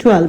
12।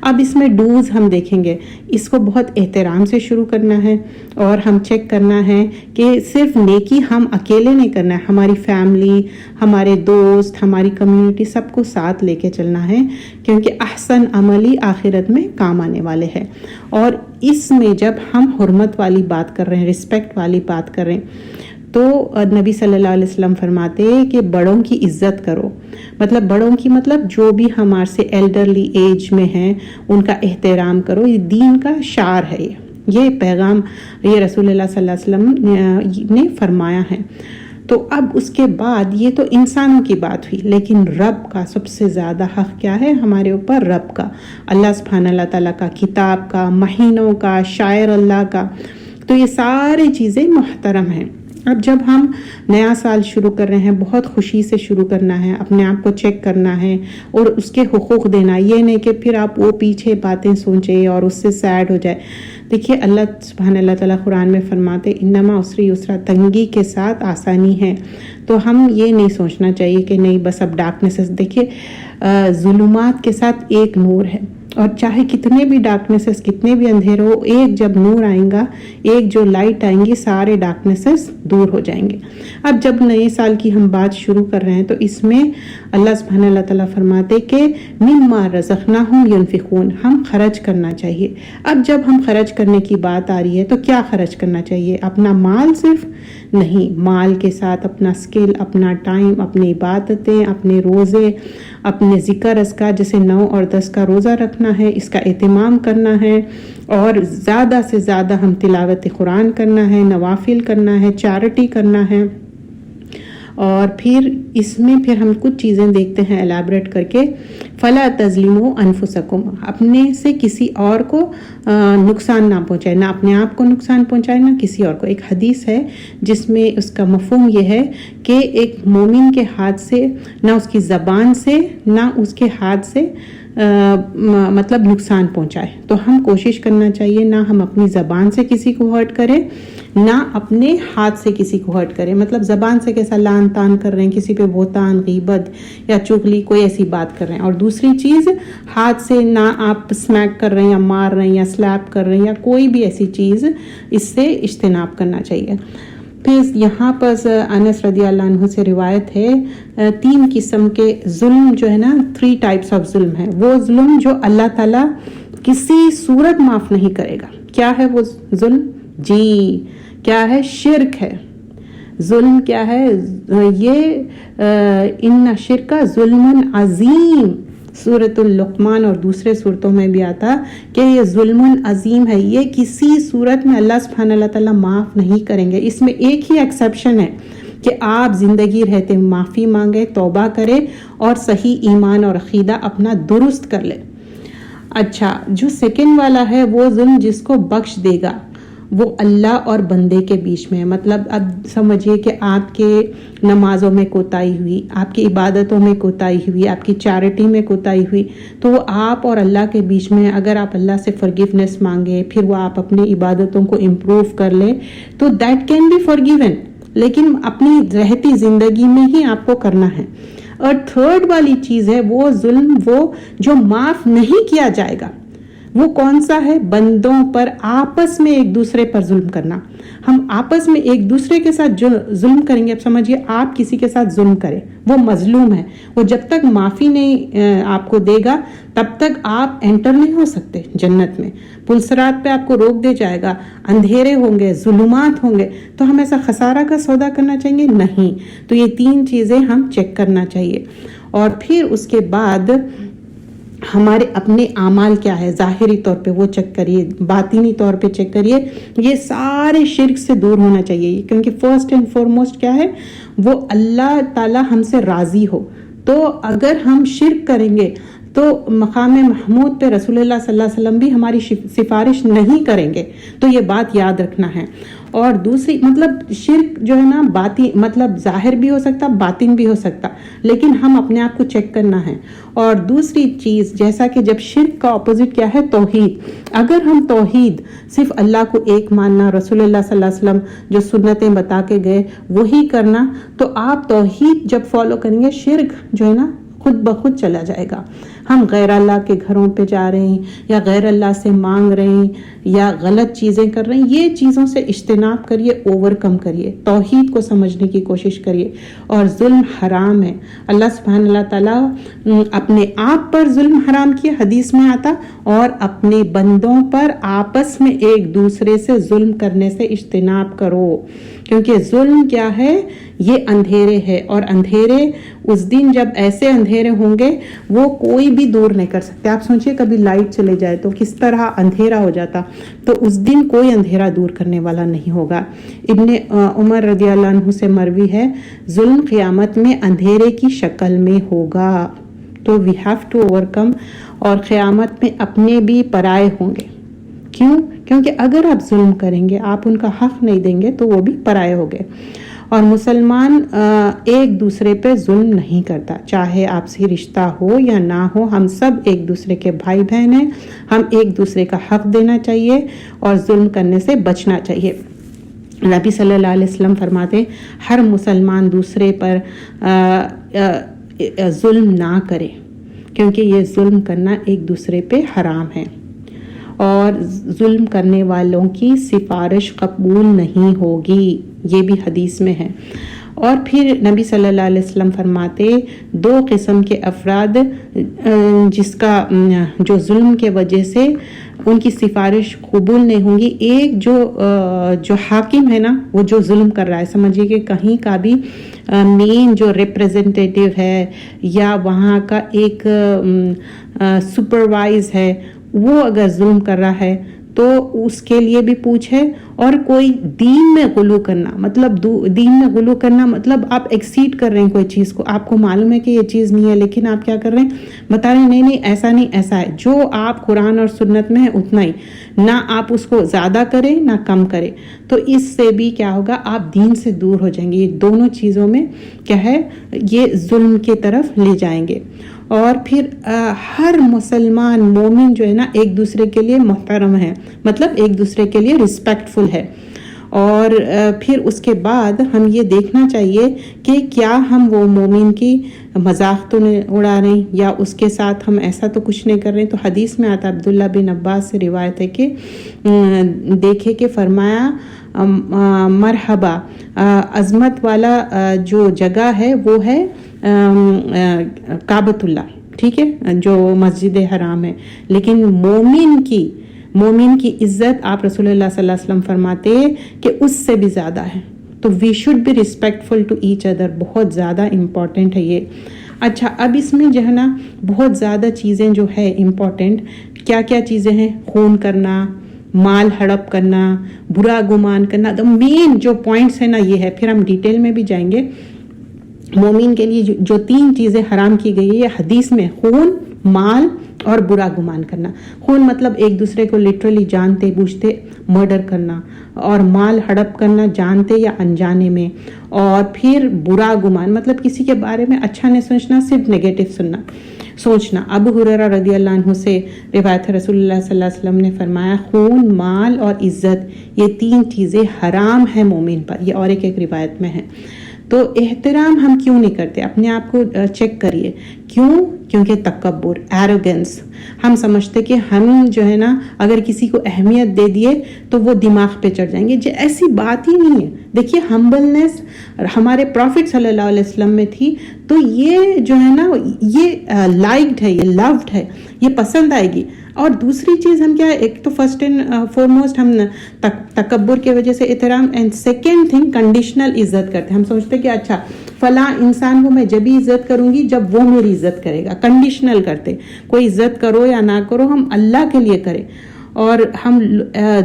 اب اس میں ڈوز ہم دیکھیں گے، اس کو بہت احترام سے شروع کرنا ہے، اور ہم چیک کرنا ہے کہ صرف نیکی ہم اکیلے نہیں کرنا ہے، ہماری فیملی، ہمارے دوست، ہماری کمیونٹی سب کو ساتھ لے کے چلنا ہے، کیونکہ احسن عملی آخرت میں کام آنے والے ہیں۔ اور اس میں جب ہم حرمت والی بات کر رہے ہیں، رسپیکٹ والی بات کر رہے ہیں، تو نبی صلی اللہ علیہ وسلم فرماتے ہیں کہ بڑوں کی عزت کرو، مطلب بڑوں کی مطلب جو بھی ہمارے سے ایلڈرلی ایج میں ہیں ان کا احترام کرو، یہ دین کا شعار ہے، یہ پیغام یہ رسول اللہ صلی اللہ علیہ وسلم نے فرمایا ہے۔ تو اب اس کے بعد یہ تو انسانوں کی بات ہوئی، لیکن رب کا سب سے زیادہ حق کیا ہے ہمارے اوپر؟ رب کا، اللہ سبحانہ اللہ تعالیٰ کا، کتاب کا، مہینوں کا، شاعر اللہ کا، تو یہ ساری چیزیں محترم ہیں۔ اب جب ہم نیا سال شروع کر رہے ہیں، بہت خوشی سے شروع کرنا ہے، اپنے آپ کو چیک کرنا ہے اور اس کے حقوق دینا، یہ نہیں کہ پھر آپ وہ پیچھے باتیں سوچیں اور اس سے سیڈ ہو جائے۔ دیکھیے اللہ سبحانہ اللہ تعالیٰ قرآن میں فرماتے انما عسری یسرا، تنگی کے ساتھ آسانی ہے۔ تو ہم یہ نہیں سوچنا چاہیے کہ نہیں بس اب ڈارکنیسز، دیکھیے ظلمات کے ساتھ ایک نور ہے، اور چاہے کتنے بھی ڈارکنیسز، کتنے بھی اندھیرے ہو، ایک جب نور آئیں گا، ایک جو لائٹ آئیں گی، سارے ڈارکنیسز دور ہو جائیں گے۔ اب جب نئے سال کی ہم بات شروع کر رہے ہیں تو اس میں اللہ سبحانہ اللہ تعالیٰ فرماتے کہ مما رزقناہم ینفقون، ہم خرچ کرنا چاہیے۔ اب جب ہم خرچ کرنے کی بات آ رہی ہے تو کیا خرچ کرنا چاہیے؟ اپنا مال صرف نہیں، مال کے ساتھ اپنا اسکل، اپنا ٹائم، اپنی عبادتیں، اپنے روزے، اپنے ذکر اذکار، جیسے 9 اور 10 کا روزہ رکھنا ہے، اس کا اہتمام کرنا ہے، اور زیادہ سے زیادہ ہم تلاوت قرآن کرنا ہے، نوافل کرنا ہے، چیریٹی کرنا ہے۔ اور پھر اس میں پھر ہم کچھ چیزیں دیکھتے ہیں الیبریٹ کر کے، فلا تظلموا انفسکم، اپنے سے کسی اور کو نقصان نہ پہنچائے، نہ اپنے آپ کو نقصان پہنچائے نہ کسی اور کو۔ ایک حدیث ہے جس میں اس کا مفہوم یہ ہے کہ ایک مومن کے ہاتھ سے، نہ اس کی زبان سے نہ اس کے ہاتھ سے مطلب نقصان پہنچائے، تو ہم کوشش کرنا چاہیے نہ ہم اپنی زبان سے کسی کو ہرٹ کریں، نہ اپنے ہاتھ سے کسی کو ہرٹ کریں۔ مطلب زبان سے کیسا لان تان کر رہے ہیں، کسی پہ بہتان، غیبت یا چغلی، کوئی ایسی بات کر رہے ہیں، اور دوسری چیز ہاتھ سے نہ آپ سمیک کر رہے ہیں یا مار رہے ہیں یا سلیپ کر رہے ہیں یا کوئی بھی ایسی چیز، اس سے اجتناب کرنا چاہیے۔ پھر یہاں پر انس رضی اللہ عنہ سے روایت ہے 3 قسم کے ظلم جو ہے نا، 3 ٹائپس آف ظلم ہے، وہ ظلم جو اللہ تعالیٰ کسی صورت معاف نہیں کرے گا۔ کیا ہے وہ ظلم؟ جی کیا ہے؟ شرک ہے۔ ظلم کیا ہے؟ یہ ان شرک ظلم عظیم، سورۃ اللقمان اور دوسرے صورتوں میں بھی آتا کہ یہ ظلم عظیم ہے، یہ کسی صورت میں اللہ سبحانہ اللہ تعالیٰ معاف نہیں کریں گے۔ اس میں ایک ہی ایکسیپشن ہے کہ آپ زندگی رہتے معافی مانگے، توبہ کرے اور صحیح ایمان اور عقیدہ اپنا درست کر لے۔ اچھا، جو سیکنڈ والا ہے وہ ظلم جس کو بخش دے گا، وہ اللہ اور بندے کے بیچ میں ہے۔ مطلب اب سمجھیے کہ آپ کے نمازوں میں کوتاہی ہوئی، آپ کی عبادتوں میں کوتاہی ہوئی، آپ کی چیریٹی میں کوتاہی ہوئی، تو وہ آپ اور اللہ کے بیچ میں ہے۔ اگر آپ اللہ سے فرگیونیس مانگے، پھر وہ آپ اپنی عبادتوں کو امپروو کر لیں تو دیٹ کین بی فرگیون، لیکن اپنی رہتی زندگی میں ہی آپ کو کرنا ہے۔ اور تھرڈ والی چیز ہے وہ ظلم، وہ جو معاف نہیں کیا جائے گا۔ وہ کون سا ہے؟ بندوں پر آپس میں ایک دوسرے پر ظلم کرنا۔ ہم آپس میں ایک دوسرے کے ساتھ جو ظلم کریں گے، اب سمجھیے آپ کسی کے ساتھ ظلم کریں، وہ مظلوم ہے، وہ جب تک معافی نہیں آپ کو دے گا تب تک آپ انٹر نہیں ہو سکتے جنت میں۔ پلسرات پہ آپ کو روک دے جائے گا، اندھیرے ہوں گے، ظلمات ہوں گے، تو ہم ایسا خسارہ کا سودا کرنا چاہیں گے؟ نہیں۔ تو یہ 3 چیزیں ہم چیک کرنا چاہیے۔ اور پھر اس کے بعد ہمارے اپنے اعمال کیا ہے، ظاہری طور پہ وہ چیک کریے، باطنی طور پہ چیک کریے۔ یہ سارے شرک سے دور ہونا چاہیے، کیونکہ فرسٹ اینڈ فارموسٹ کیا ہے، وہ اللہ تعالی ہم سے راضی ہو۔ تو اگر ہم شرک کریں گے تو مقام محمود پہ رسول اللہ صلی اللہ علیہ وسلم بھی ہماری سفارش نہیں کریں گے، تو یہ بات یاد رکھنا ہے۔ اور دوسری مطلب شرک جو ہے نا، مطلب ظاہر بھی ہو سکتا، باطن بھی ہو سکتا، لیکن ہم اپنے آپ کو چیک کرنا ہے۔ اور دوسری چیز، جیسا کہ جب شرک کا اپوزٹ کیا ہے، توحید، اگر ہم توحید صرف اللہ کو ایک ماننا، رسول اللہ صلی اللہ علیہ وسلم جو سنتیں بتا کے گئے وہی کرنا، تو آپ توحید جب فالو کریں گے، شرک جو ہے نا خود بخود چلا جائے گا. ہم غیر اللہ کے گھروں پہ جا رہے ہیں یا غیر اللہ سے مانگ رہے ہیں یا غلط چیزیں کر رہے ہیں, یہ چیزوں سے اجتناب کریے, اوور کم کریے, توحید کو سمجھنے کی کوشش کریے. اور ظلم حرام ہے. اللہ سبحانہ اللہ تعالیٰ اپنے آپ پر ظلم حرام کیا, حدیث میں آتا, اور اپنے بندوں پر آپس میں ایک دوسرے سے ظلم کرنے سے اجتناب کرو, کیونکہ ظلم کیا ہے, یہ اندھیرے ہے, اور اندھیرے اس دن جب ایسے اندھیرے ہوں گے وہ کوئی بھی دور نہیں کر سکتے. آپ سوچئے کبھی لائٹ چلے جائے تو کس طرح اندھیرا ہو جاتا, تو اس دن کوئی اندھیرا دور کرنے والا نہیں ہوگا. ابن عمر رضی اللہ عنہ سے مروی ہے, ظلم قیامت میں اندھیرے کی شکل میں ہوگا, تو وی ہیو ٹو اوور کم. اور قیامت میں اپنے بھی پرائے ہوں گے. کیوں؟ کیونکہ اگر آپ ظلم کریں گے, آپ ان کا حق نہیں دیں گے, تو وہ بھی پرائے ہو گئے. اور مسلمان ایک دوسرے پہ ظلم نہیں کرتا, چاہے آپ سے رشتہ ہو یا نہ ہو, ہم سب ایک دوسرے کے بھائی بہن ہیں. ہم ایک دوسرے کا حق دینا چاہیے اور ظلم کرنے سے بچنا چاہیے. نبی صلی اللہ علیہ وسلم فرماتے, ہر مسلمان دوسرے پر ظلم نہ کرے, کیونکہ یہ ظلم کرنا ایک دوسرے پہ حرام ہے, اور ظلم کرنے والوں کی سفارش قبول نہیں ہوگی, یہ بھی حدیث میں ہے. اور پھر نبی صلی اللہ علیہ وسلم فرماتے, 2 قسم کے افراد جو ظلم کے وجہ سے ان کی سفارش قبول نہیں ہوں گی. ایک جو حاکم ہے نا, وہ جو ظلم کر رہا ہے, سمجھیے کہ کہیں کا بھی مین جو ریپریزنٹیٹیو ہے یا وہاں کا ایک سپروائز ہے, وہ اگر ظلم کر رہا ہے تو اس کے لیے بھی پوچھ ہے. اور کوئی دین میں غلو کرنا, مطلب دین میں غلو کرنا مطلب آپ ایکسیڈ کر رہے ہیں کوئی چیز کو, آپ کو معلوم ہے کہ یہ چیز نہیں ہے, لیکن آپ کیا کر رہے ہیں, بتا رہے ہیں نہیں ایسا نہیں, ایسا ہے. جو آپ قرآن اور سنت میں ہے اتنا ہی, نہ آپ اس کو زیادہ کریں نہ کم کریں, تو اس سے بھی کیا ہوگا, آپ دین سے دور ہو جائیں گے. یہ دونوں چیزوں میں کیا ہے, یہ ظلم کی طرف لے جائیں گے. اور پھر ہر مسلمان مومن جو ہے نا, ایک دوسرے کے لیے محترم ہے, مطلب ایک دوسرے کے لیے رسپیکٹفل ہے. اور پھر اس کے بعد ہم یہ دیکھنا چاہیے کہ کیا ہم وہ مومن کی مذاق تو نہیں اڑا رہے ہیں, یا اس کے ساتھ ہم ایسا تو کچھ نہیں کر رہے. تو حدیث میں آتا, عبداللہ بن عباس سے روایت ہے کہ دیکھے کہ فرمایا, مرحبا, عظمت والا جو جگہ ہے وہ ہے کعبۃ اللہ, ٹھیک ہے, جو مسجد حرام ہے, لیکن مومن کی عزت آپ رسول اللہ صلی اللہ علیہ وسلم فرماتے کہ اس سے بھی زیادہ ہے. تو we should be respectful to each other, بہت زیادہ امپورٹنٹ ہے یہ. اچھا, اب اس میں جو ہے نا بہت زیادہ چیزیں جو ہے امپورٹنٹ, کیا کیا چیزیں ہیں, خون کرنا, مال ہڑپ کرنا, برا گمان کرنا. دا مین جو پوائنٹس ہیں نا یہ ہے, پھر ہم ڈیٹیل میں بھی جائیں گے. مومن کے لیے جو 3 چیزیں حرام کی گئی ہے یہ حدیث میں, خون, مال اور برا گمان کرنا. خون مطلب ایک دوسرے کو لٹرلی جانتے بوجھتے مرڈر کرنا, اور مال ہڑپ کرنا جانتے یا انجانے میں. اور پھر برا گمان مطلب کسی کے بارے میں اچھا نہیں سوچنا, صرف نیگیٹو سوچنا. ابو ہریرہ رضی اللہ عنہ سے روایت ہے, رسول اللہ صلی اللہ علیہ وسلم نے فرمایا, خون, مال اور عزت, یہ 3 چیزیں حرام ہیں مومن پر. یہ اور ایک روایت میں ہے. تو احترام ہم کیوں نہیں کرتے, اپنے آپ کو چیک کریے. کیوں؟ کیونکہ تکبر, ایروگنس. ہم سمجھتے کہ ہم جو ہے نا اگر کسی کو اہمیت دے دیے تو وہ دماغ پہ چڑھ جائیں گے. ایسی بات ہی نہیں ہے. دیکھیے, ہمبلنس ہمارے پروفٹ صلی اللہ علیہ وسلم میں تھی, تو یہ جو ہے نا یہ لائکڈ ہے, یہ لوڈ ہے, یہ پسند آئے گی. اور دوسری چیز ہم کیا, ایک تو فرسٹ اینڈ فورموسٹ ہم تکبر کی وجہ سے احترام, اینڈ سیکنڈ تھنگ کنڈیشنل عزت کرتے. ہم سوچتے کہ اچھا فلاں انسان کو میں جب ہی عزت کروں گی جب وہ میری عزت کرے گا. کنڈیشنل کرتے, کوئی عزت کرو یا نہ کرو, ہم اللہ کے لیے کریں. اور ہم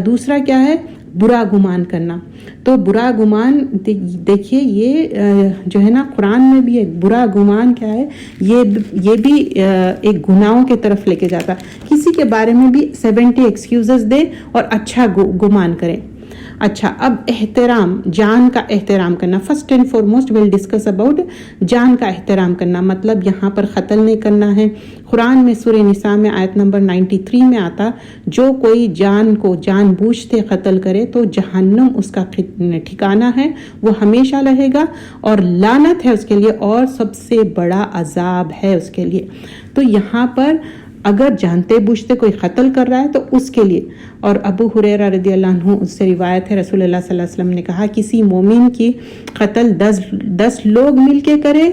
دوسرا کیا ہے, برا گمان کرنا. تو برا گمان دیکھیے, یہ جو ہے نا قرآن میں بھی ہے, برا گمان کیا ہے, یہ بھی ایک گناہوں کے طرف لے کے جاتا. کسی کے بارے میں بھی 70 ایکسکیوزز دے اور اچھا گمان کریں. اچھا، اب احترام، جان کا احترام کرنا. First and foremost will discuss about جان کا احترام کرنا. مطلب یہاں پر قتل نہیں کرنا ہے. قرآن میں سورہ نساء میں آیت نمبر 93 میں آتا، جو کوئی جان کو جان بوجھتے قتل کرے تو جہنم اس کا ٹھکانہ ہے، وہ ہمیشہ رہے گا، اور لعنت ہے اس کے لیے، اور سب سے بڑا عذاب ہے اس کے لیے. تو یہاں پر اگر جانتے بوجھتے کوئی قتل کر رہا ہے تو اس کے لیے. اور ابو ہریرہ رضی اللہ عنہ اس سے روایت ہے، رسول اللہ صلی اللہ علیہ وسلم نے کہا، کسی مومن کی قتل 10 لوگ مل کے کرے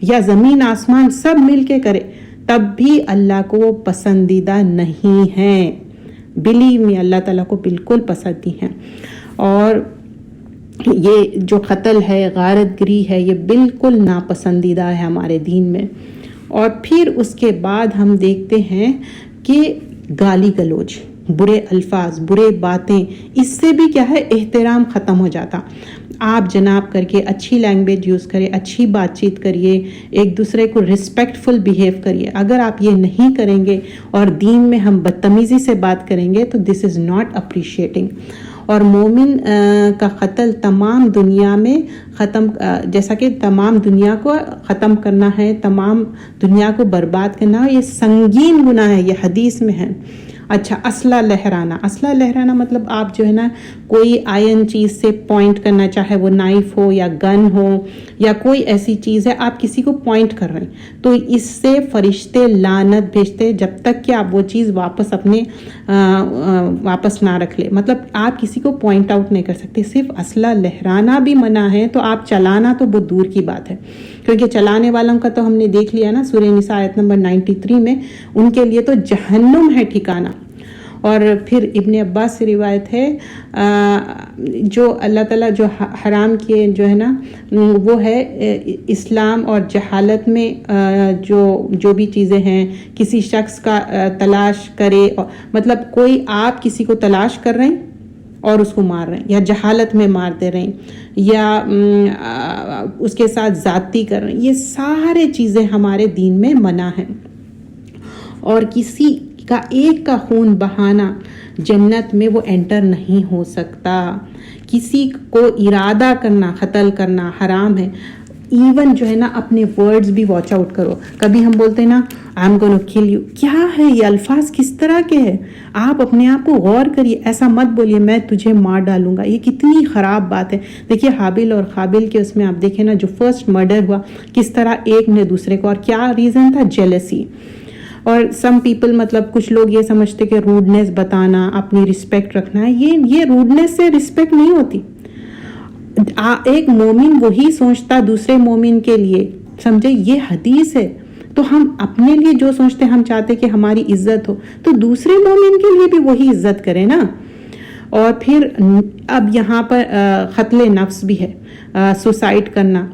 یا زمین آسمان سب مل کے کرے، تب بھی اللہ کو وہ پسندیدہ نہیں ہے. بلیو می، اللہ تعالیٰ کو بالکل پسند نہیں ہے. اور یہ جو قتل ہے، غارت گری ہے، یہ بالکل ناپسندیدہ ہے ہمارے دین میں. اور پھر اس کے بعد ہم دیکھتے ہیں کہ گالی گلوچ، برے الفاظ، برے باتیں، اس سے بھی کیا ہے، احترام ختم ہو جاتا. آپ جناب کر کے اچھی لینگویج یوز کریں، اچھی بات چیت کریے، ایک دوسرے کو رسپیکٹفل بیہیو کریے. اگر آپ یہ نہیں کریں گے اور دین میں ہم بدتمیزی سے بات کریں گے تو دس از ناٹ اپریشیٹنگ. اور مومن کا قتل تمام دنیا میں ختم، جیسا کہ تمام دنیا کو ختم کرنا ہے، تمام دنیا کو برباد کرنا ہے، یہ سنگین گناہ ہے، یہ حدیث میں ہے. اچھا، اسلحہ لہرانا. اسلحہ لہرانا مطلب آپ جو ہے نا کوئی آئرن چیز سے پوائنٹ کرنا، چاہے وہ نائف ہو یا گن ہو یا کوئی ایسی چیز ہے، آپ کسی کو پوائنٹ کر رہے ہیں تو اس سے فرشتے لعنت بھیجتے جب تک کہ آپ وہ چیز واپس نہ رکھ لے. مطلب آپ کسی کو پوائنٹ آؤٹ نہیں کر سکتے. صرف اسلحہ لہرانا بھی منع ہے، تو آپ چلانا تو بہت دور کی بات ہے، کیونکہ چلانے والوں کا تو ہم نے دیکھ لیا نا سورہ نساء آیت نمبر 93 میں، ان کے لیے تو جہنم ہے ٹھکانہ. اور پھر ابن عباس سے روایت ہے، جو اللہ تعالیٰ جو حرام کیے جو ہے نا وہ ہے اسلام اور جہالت میں جو بھی چیزیں ہیں، کسی شخص کا تلاش کرے، مطلب کوئی آپ کسی کو تلاش کر رہے ہیں اور اس کو مار رہے ہیں، یا جہالت میں مارتے رہیں، یا اس کے ساتھ زیادتی کر رہے ہیں، یہ سارے چیزیں ہمارے دین میں منع ہیں. اور کسی کا ایک کا خون بہانا جنت میں وہ انٹر نہیں ہو سکتا. کسی کو ارادہ کرنا، قتل کرنا حرام ہے. ایون جو ہے نا اپنے ورڈز بھی واچ آؤٹ کرو. کبھی ہم بولتے ہیں نا آئی ایم گونا کل یو، کیا ہے یہ الفاظ، کس طرح کے ہیں؟ آپ اپنے آپ کو غور کریے. ایسا مت بولیے میں تجھے مار ڈالوں گا، یہ کتنی خراب بات ہے. دیکھیے حابیل اور قابیل کے اس میں آپ دیکھیں نا، جو فرسٹ مرڈر ہوا کس طرح ایک نے دوسرے کو، اور کیا ریزن تھا، جیلسی. اور سم پیپل، مطلب کچھ لوگ یہ سمجھتے کہ روڈنیس بتانا، اپنی رسپیکٹ رکھنا ہے، یہ روڈنیس سے رسپیکٹ نہیں ہوتی. ایک مومن وہی سوچتا دوسرے مومن کے لیے، سمجھے، یہ حدیث ہے. تو ہم اپنے لیے جو سوچتے ہم چاہتے کہ ہماری عزت ہو، تو دوسرے مومن کے لیے بھی وہی عزت کریں نا. اور پھر اب یہاں پر قتل نفس بھی ہے، سوسائڈ کرنا.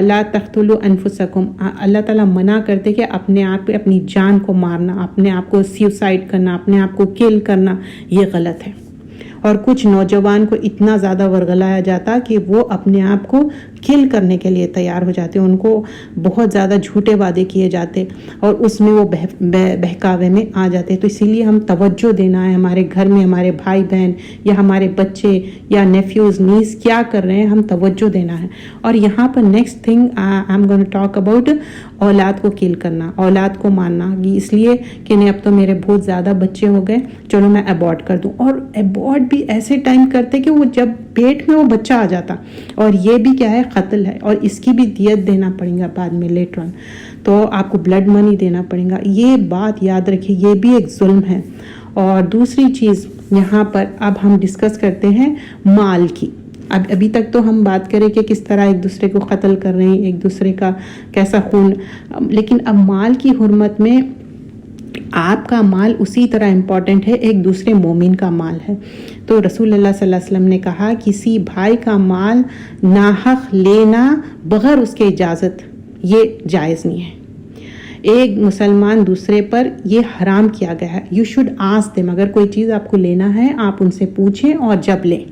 لا تقتلوا انفسکم، اللہ تعالیٰ منع کرتے کہ اپنے آپ پہ اپنی جان کو مارنا، اپنے آپ کو سوسائڈ کرنا، اپنے آپ کو کل کرنا، یہ غلط ہے. اور کچھ نوجوان کو اتنا زیادہ ورغلایا جاتا کہ وہ اپنے آپ کو کل کرنے کے لیے تیار ہو جاتے، ان کو بہت زیادہ جھوٹے وعدے کیے جاتے اور اس میں وہ بہکاوے میں آ جاتے. تو اسی لیے ہم توجہ دینا ہے، ہمارے گھر میں ہمارے بھائی بہن یا ہمارے بچے یا نیفیوز نیس کیا کر رہے ہیں، ہم توجہ دینا ہے. اور یہاں پر next thing I am gonna talk about اولاد کو کل کرنا، اولاد کو مارنا. اس لیے کہ نہیں اب تو میرے بہت زیادہ بچے ہو گئے، چلو میں ابورٹ کر دوں. اور ابورٹ بھی ایسے ٹائم کرتے کہ وہ جب پیٹ میں وہ بچہ آ جاتا، اور یہ بھی کیا ہے، قتل ہے، اور اس کی بھی دیت دینا پڑے گا بعد میں لیٹر آن. تو آپ کو بلڈ منی دینا پڑے گا. یہ بات یاد رکھیے، یہ بھی ایک ظلم ہے. اور دوسری چیز یہاں پر اب ہم ڈسکس کرتے ہیں مال کی. ابھی تک تو ہم بات کریں کہ کس طرح ایک دوسرے کو قتل کر رہے ہیں، ایک دوسرے کا کیسا خون، لیکن اب مال کی حرمت میں آپ کا مال اسی طرح امپورٹنٹ ہے ایک دوسرے مومن کا مال ہے. تو رسول اللہ صلی اللہ علیہ وسلم نے کہا کسی بھائی کا مال ناحق لینا بغیر اس کے اجازت یہ جائز نہیں ہے. ایک مسلمان دوسرے پر یہ حرام کیا گیا ہے. یو شوڈ آسک دیم، اگر کوئی چیز آپ کو لینا ہے آپ ان سے پوچھیں اور جب لیں.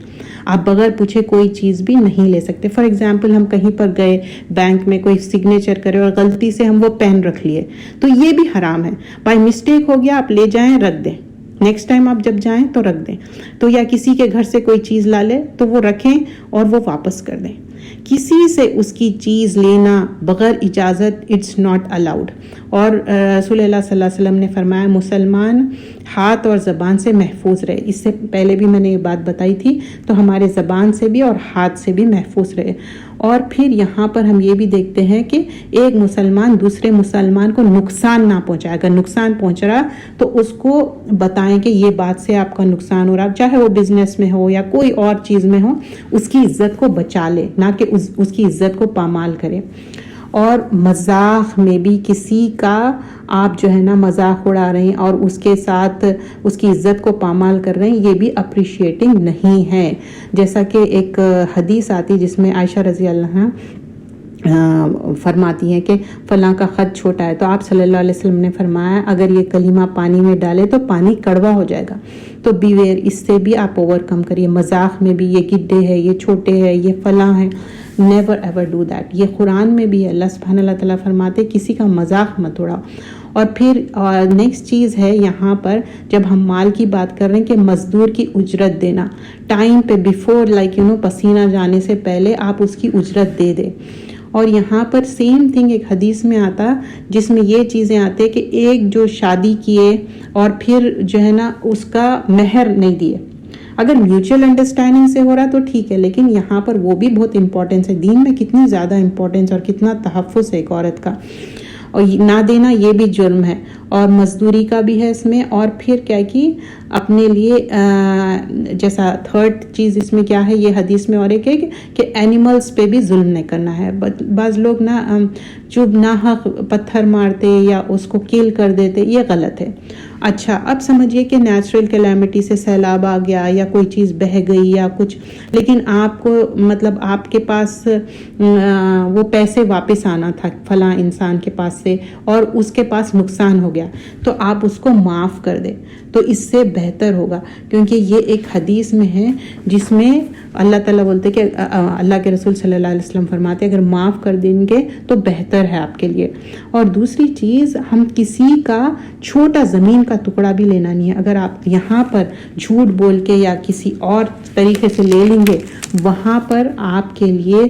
آپ بغیر پوچھے کوئی چیز بھی نہیں لے سکتے. فار ایگزامپل ہم کہیں پر گئے بینک میں، کوئی سگنیچر کرے اور غلطی سے ہم وہ پین رکھ لیے تو یہ بھی حرام ہے. بائی مسٹیک ہو گیا، آپ لے جائیں رکھ دیں، نیکسٹ ٹائم آپ جب جائیں تو رکھ دیں. تو یا کسی کے گھر سے کوئی چیز لا لے تو وہ رکھیں اور وہ واپس کر دیں. کسی سے اس کی چیز لینا بغیر اجازت اٹس ناٹ الاؤڈ. اور رسول اللہ صلی اللہ علیہ وسلم نے فرمایا مسلمان ہاتھ اور زبان سے محفوظ رہے. اس سے پہلے بھی میں نے یہ بات بتائی تھی. تو ہمارے زبان سے بھی اور ہاتھ سے بھی محفوظ رہے. اور پھر یہاں پر ہم یہ بھی دیکھتے ہیں کہ ایک مسلمان دوسرے مسلمان کو نقصان نہ پہنچائے. اگر نقصان پہنچ رہا تو اس کو بتائیں کہ یہ بات سے آپ کا نقصان ہو رہا, چاہے وہ بزنس میں ہو یا کوئی اور چیز میں ہو. اس کی عزت کو بچا لے, نہ کہ اس کی عزت کو پامال کرے. اور مذاق میں بھی کسی کا آپ جو ہے نا مذاق اڑا رہے ہیں اور اس کے ساتھ اس کی عزت کو پامال کر رہے ہیں, یہ بھی اپریشیٹنگ نہیں ہے. جیسا کہ ایک حدیث آتی جس میں عائشہ رضی اللہ فرماتی ہیں کہ فلاں کا خط چھوٹا ہے, تو آپ صلی اللہ علیہ وسلم نے فرمایا اگر یہ کلمہ پانی میں ڈالے تو پانی کڑوا ہو جائے گا. تو بیویئر, اس سے بھی آپ اوور کم کریے. مذاق میں بھی یہ گڈے ہے, یہ چھوٹے ہے, یہ فلاں ہے, نیور ایور ڈو دیٹ. یہ قرآن میں بھی ہے, اللہ سبحانہ اللہ تعالیٰ فرماتے کسی کا مذاق مت اڑاؤ. اور پھر نیکسٹ چیز ہے یہاں پر جب ہم مال کی بات کر رہے ہیں کہ مزدور کی اجرت دینا ٹائم پہ بیفور پسینہ جانے سے پہلے آپ اس کی اجرت دے دیں. اور یہاں پر سیم تھنگ ایک حدیث میں آتا جس میں یہ چیزیں آتے کہ ایک جو شادی کیے اور پھر جو ہے نا اس کا مہر نہیں دیے. اگر میوچل انڈرسٹینڈنگ سے ہو رہا تو ٹھیک ہے, لیکن یہاں پر وہ بھی بہت امپورٹنس ہے. دین میں کتنی زیادہ امپورٹنس اور کتنا تحفظ ہے ایک عورت کا, اور نہ دینا یہ بھی جرم ہے. اور مزدوری کا بھی ہے اس میں. اور پھر کیا کہ اپنے لیے جیسا تھرڈ چیز اس میں کیا ہے یہ حدیث میں اور ایک ہے کہ اینیملز پہ بھی ظلم نہیں کرنا ہے. بعض لوگ نا چب ناحق پتھر مارتے یا اس کو کل کر دیتے, یہ غلط ہے. اچھا, اب سمجھیے کہ نیچرل کیلیمٹی سے سیلاب آ گیا یا کوئی چیز بہہ گئی یا کچھ, لیکن آپ کو مطلب آپ کے پاس وہ پیسے واپس آنا تھا فلاں انسان کے پاس سے اور اس کے پاس نقصان ہو گیا, تو آپ اس کو معاف کر دیں تو اس سے بہتر ہوگا. کیونکہ یہ ایک حدیث میں ہے جس میں اللہ تعالیٰ بولتے کہ اللہ کے رسول صلی اللہ علیہ وسلم فرماتے اگر معاف کر دیں گے تو بہتر ہے آپ کے لیے. اور دوسری چیز, ہم کسی کا چھوٹا زمین کا ٹکڑا بھی لینا نہیں ہے. اگر آپ یہاں پر جھوٹ بول کے یا کسی اور طریقے سے لے لیں گے, وہاں پر آپ کے لیے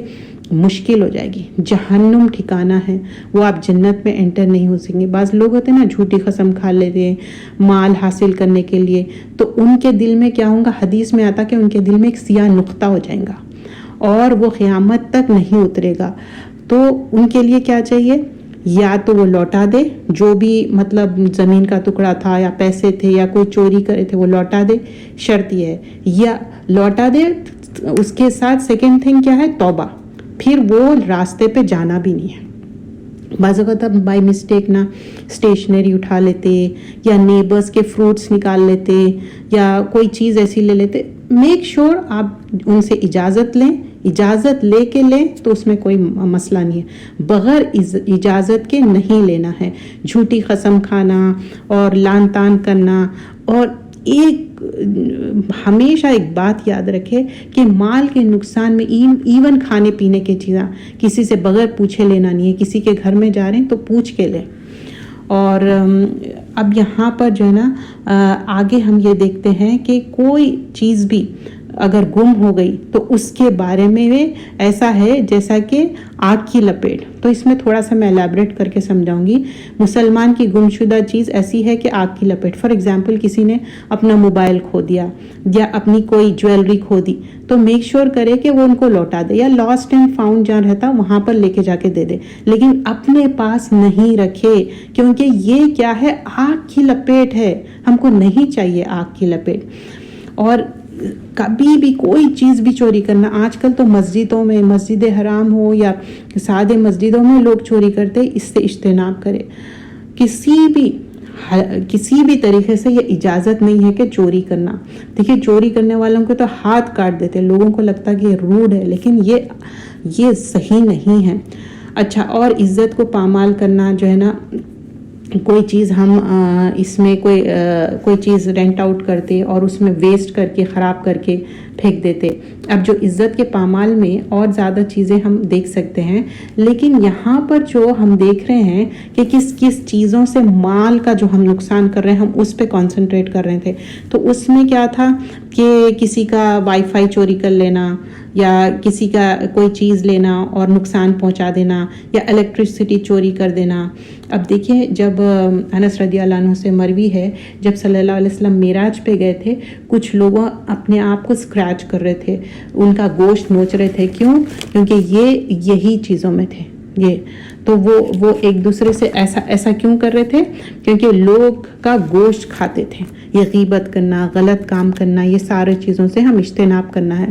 مشکل ہو جائے گی. جہنم ٹھکانہ ہے, وہ آپ جنت میں انٹر نہیں ہو سکیں گے. بعض لوگ ہوتے ہیں نا جھوٹی قسم کھا لیتے ہیں مال حاصل کرنے کے لیے, تو ان کے دل میں کیا ہوگا, حدیث میں آتا کہ ان کے دل میں ایک سیاہ نقطہ ہو جائے گا اور وہ قیامت تک نہیں اترے گا. تو ان کے لیے کیا چاہیے, یا تو وہ لوٹا دے جو بھی مطلب زمین کا ٹکڑا تھا یا پیسے تھے یا کوئی چوری کرے تھے وہ لوٹا دے, شرط یہ ہے, یا لوٹا دے. اس کے ساتھ سیکنڈ تھنگ کیا ہے, توبہ. پھر وہ راستے پہ جانا بھی نہیں ہے. بعض اوقات آپ بائی مسٹیک نا اسٹیشنری اٹھا لیتے یا نیبرز کے فروٹس نکال لیتے یا کوئی چیز ایسی لے لیتے. میک شور آپ ان سے اجازت لیں, اجازت لے کے لیں تو اس میں کوئی مسئلہ نہیں ہے. بغیر اجازت کے نہیں لینا ہے. جھوٹی قسم کھانا اور لان تان کرنا. اور ایک ہمیشہ ایک بات یاد رکھے کہ مال کے نقصان میں ایون کھانے پینے کی چیزیں کسی سے بغیر پوچھے لینا نہیں ہے. کسی کے گھر میں جا رہے ہیں تو پوچھ کے لیں. اور اب یہاں پر جو ہے نا آگے ہم یہ دیکھتے ہیں کہ کوئی چیز بھی اگر گم ہو گئی تو اس کے بارے میں ایسا ہے جیسا کہ آگ کی لپیٹ. تو اس میں تھوڑا سا میں الیبریٹ کر کے سمجھاؤں گی. مسلمان کی گمشدہ چیز ایسی ہے کہ آگ کی لپیٹ. فار ایگزامپل کسی نے اپنا موبائل کھو دیا یا اپنی کوئی جویلری کھو دی, تو میک شور کرے کہ وہ ان کو لوٹا دے, یا لاسٹ اینڈ فاؤنڈ جہاں رہتا وہاں پر لے کے جا کے دے دے, لیکن اپنے پاس نہیں رکھے. کیونکہ یہ کیا ہے, آگ کی لپیٹ ہے. ہم کو نہیں چاہیے آگ کی لپیٹ. اور کبھی بھی کوئی چیز بھی چوری کرنا, آج کل تو مسجدوں میں, مسجد حرام ہو یا سادے مسجدوں میں لوگ چوری کرتے, اس سے اجتناب کرے. کسی بھی طریقے سے یہ اجازت نہیں ہے کہ چوری کرنا. دیکھیے چوری کرنے والوں کو تو ہاتھ کاٹ دیتے, لوگوں کو لگتا کہ یہ روڈ ہے, لیکن یہ صحیح نہیں ہے. اچھا, اور عزت کو پامال کرنا جو ہے نا, کوئی چیز ہم اس میں کوئی چیز رینٹ آؤٹ کرتے اور اس میں ویسٹ کر کے خراب کر کے پھینک دیتے. اب جو عزت کے پامال میں اور زیادہ چیزیں ہم دیکھ سکتے ہیں، لیکن یہاں پر جو ہم دیکھ رہے ہیں کہ کس چیزوں سے مال کا جو ہم نقصان کر رہے ہیں ہم اس پہ کانسنٹریٹ کر رہے تھے. تو اس میں کیا تھا کہ کسی کا وائی فائی چوری کر لینا یا کسی کا کوئی چیز لینا اور نقصان پہنچا دینا یا الیکٹرسٹی چوری کر دینا. اب دیکھیں جب انس رضی اللہ عنہ سے مروی ہے جب صلی اللہ علیہ وسلم معراج پہ گئے تھے، کچھ لوگوں اپنے آپ کو اسکریچ کر رہے تھے، ان کا گوشت نوچ رہے تھے. کیوں؟ کیونکہ یہی چیزوں میں تھے یہ. تو وہ ایک دوسرے سے ایسا کیوں کر رہے تھے؟ کیونکہ لوگ کا گوشت کھاتے تھے. یہ غیبت کرنا، غلط کام کرنا، یہ سارے چیزوں سے ہم اجتناب کرنا ہے.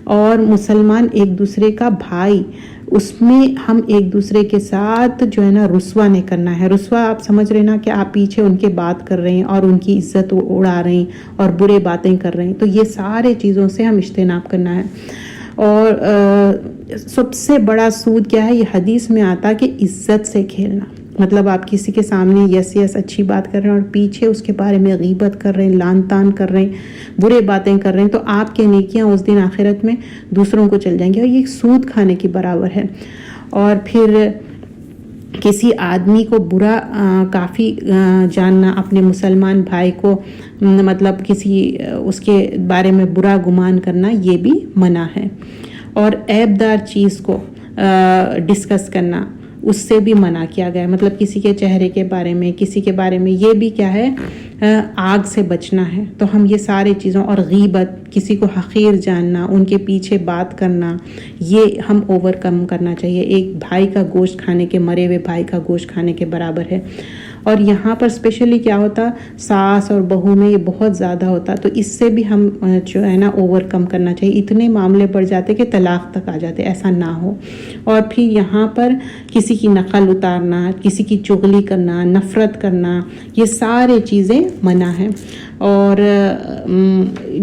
اور مسلمان ایک دوسرے کا بھائی، اس میں ہم ایک دوسرے کے ساتھ جو ہے نا رسوا نہیں کرنا ہے. رسوا آپ سمجھ رہے نا کہ آپ پیچھے ان کے بات کر رہے ہیں اور ان کی عزت اڑا رہے ہیں اور برے باتیں کر رہے ہیں. تو یہ سارے چیزوں سے ہم اجتناب کرنا ہے. اور سب سے بڑا سود کیا ہے؟ یہ حدیث میں آتا کہ عزت سے کھیلنا. مطلب آپ کسی کے سامنے یس اچھی بات کر رہے ہیں اور پیچھے اس کے بارے میں غیبت کر رہے ہیں، لعن طعن کر رہے ہیں، برے باتیں کر رہے ہیں، تو آپ کے نیکیاں اس دن آخرت میں دوسروں کو چل جائیں گے اور یہ سود کھانے کی برابر ہے. اور پھر کسی آدمی کو برا کافی جاننا، اپنے مسلمان بھائی کو مطلب اس کے بارے میں برا گمان کرنا، یہ بھی منع ہے. اور عیب دار چیز کو ڈسکس کرنا، اس سے بھی منع کیا گیا ہے. مطلب کسی کے چہرے کے بارے میں، کسی کے بارے میں، یہ بھی کیا ہے؟ آگ سے بچنا ہے. تو ہم یہ سارے چیزوں، اور غیبت، کسی کو حقیر جاننا، ان کے پیچھے بات کرنا، یہ ہم اوور کم کرنا چاہیے. ایک بھائی کا گوشت کھانے کے، مرے ہوئے بھائی کا گوشت کھانے کے برابر ہے. اور یہاں پر اسپیشلی کیا ہوتا، ساس اور بہو میں یہ بہت زیادہ ہوتا. تو اس سے بھی ہم جو ہے نا اوور کم کرنا چاہیے. اتنے معاملے بڑھ جاتے کہ طلاق تک آ جاتے، ایسا نہ ہو. اور پھر یہاں پر کسی کی نقل اتارنا، کسی کی چغلی کرنا، نفرت کرنا، یہ سارے چیزیں منع ہیں. اور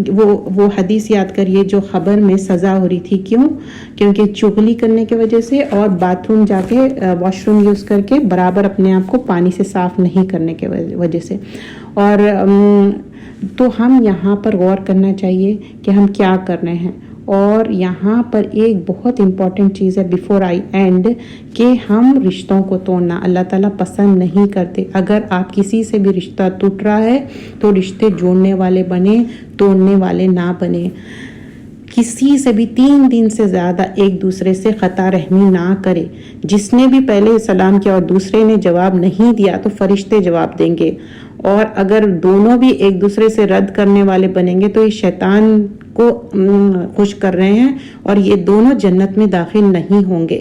وہ حدیث یاد کریے جو خبر میں سزا ہو رہی تھی. کیوں؟ کیونکہ چغلی کرنے کی وجہ سے اور باتھ روم جا کے واش روم یوز کر کے برابر اپنے آپ کو پانی سے صاف نہیں کرنے کی وجہ سے. اور تو ہم یہاں پر غور کرنا چاہیے کہ ہم کیا کر رہے ہیں. اور یہاں پر ایک بہت امپورٹنٹ چیز ہے بیفور آئی اینڈ، کہ ہم رشتوں کو توڑنا اللہ تعالیٰ پسند نہیں کرتے. اگر آپ کسی سے بھی رشتہ ٹوٹ رہا ہے تو رشتے جوڑنے والے بنے، توڑنے والے نہ بنے. کسی سے بھی 3 دن سے زیادہ ایک دوسرے سے خطا رحمی نہ کرے. جس نے بھی پہلے سلام کیا اور دوسرے نے جواب نہیں دیا تو فرشتے جواب دیں گے. اور اگر دونوں بھی ایک دوسرے سے رد کرنے والے بنیں گے تو یہ شیطان کو خوش کر رہے ہیں اور یہ دونوں جنت میں داخل نہیں ہوں گے.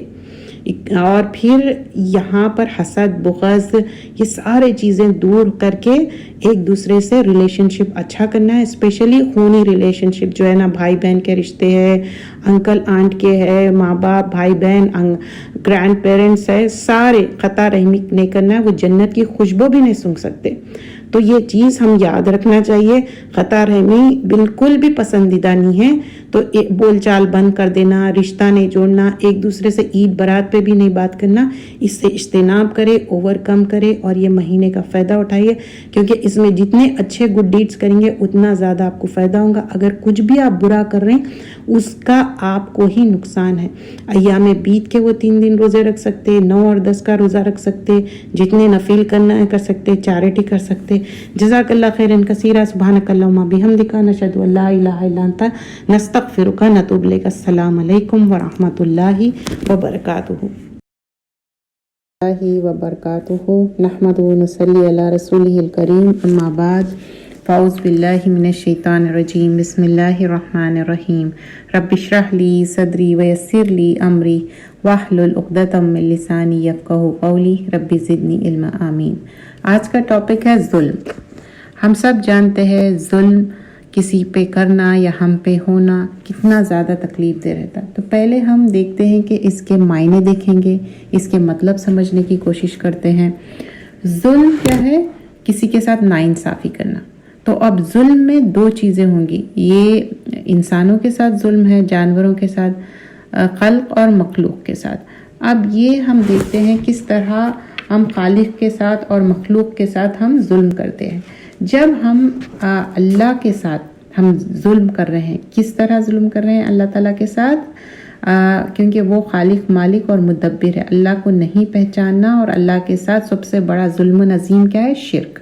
اور پھر یہاں پر حسد، بغض، یہ سارے چیزیں دور کر کے ایک دوسرے سے ریلیشن شپ اچھا کرنا ہے. اسپیشلی خونی ریلیشن شپ جو ہے نا، بھائی بہن کے رشتے ہیں، انکل آنٹ کے ہے، ماں باپ، بھائی بہن، گرینڈ پیرنٹس ہے، سارے قطع رحمی نہیں کرنا ہے. وہ جنت کی خوشبو بھی نہیں سونگھ سکتے. تو یہ چیز ہم یاد رکھنا چاہیے. قطع رحمی بالکل بھی پسندیدہ نہیں ہے. تو بول چال بند کر دینا، رشتہ نہیں جوڑنا، ایک دوسرے سے عید برات پہ بھی نہیں بات کرنا. اس سے اجتناب کرے، اوور کم کرے اور یہ مہینے کا فائدہ اٹھائیے. کیونکہ اس میں جتنے اچھے گڈ ڈیڈز کریں گے اتنا زیادہ آپ کو فائدہ ہوگا. اگر کچھ بھی آپ برا کر رہے ہیں اس کا آپ کو ہی نقصان ہے. ایام بیت کے وہ 3 دن روزے رکھ سکتے، 9 اور 10 کا روزہ رکھ سکتے، جتنے نفل کرنا ہے کر سکتے، چیریٹی کر سکتے. جزاک اللہ خیرا کثیرا. سبحانک اللہم بحمدک، نشہد ان لا الہ الا انت، نستغفرک، نتوب الیک. السلام علیکم ورحمۃ اللہ وبرکاتہ. وبرکاتہ. نحمد و نصلی علی رسولہ الکریم. اما بعد، فاعوذ باللہ من الشیطان الرجیم. بسم اللہ الرحمن الرحیم. رب اشرح لی صدری ویسر لی امری واحلل عقدۃ من لسانی یفقہوا قولی. رب زدنی علما. آمین. آج کا ٹاپک ہے ظلم. ہم سب جانتے ہیں ظلم کسی پہ کرنا یا ہم پہ ہونا کتنا زیادہ تکلیف دہ رہتا. تو پہلے ہم دیکھتے ہیں کہ اس کے معنی دیکھیں گے، اس کے مطلب سمجھنے کی کوشش کرتے ہیں. ظلم کیا ہے؟ کسی کے ساتھ ناانصافی کرنا. تو اب ظلم میں 2 چیزیں ہوں گی. یہ انسانوں کے ساتھ ظلم ہے، جانوروں کے ساتھ، خلق اور مخلوق کے ساتھ. اب یہ ہم دیکھتے ہیں کس طرح ہم خالق کے ساتھ اور مخلوق کے ساتھ ہم ظلم کرتے ہیں. جب ہم اللہ کے ساتھ ہم ظلم کر رہے ہیں، کس طرح ظلم کر رہے ہیں اللہ تعالیٰ کے ساتھ؟ کیونکہ وہ خالق، مالک اور مدبر ہے. اللہ کو نہیں پہچاننا اور اللہ کے ساتھ سب سے بڑا ظلم عظیم کیا ہے؟ شرک.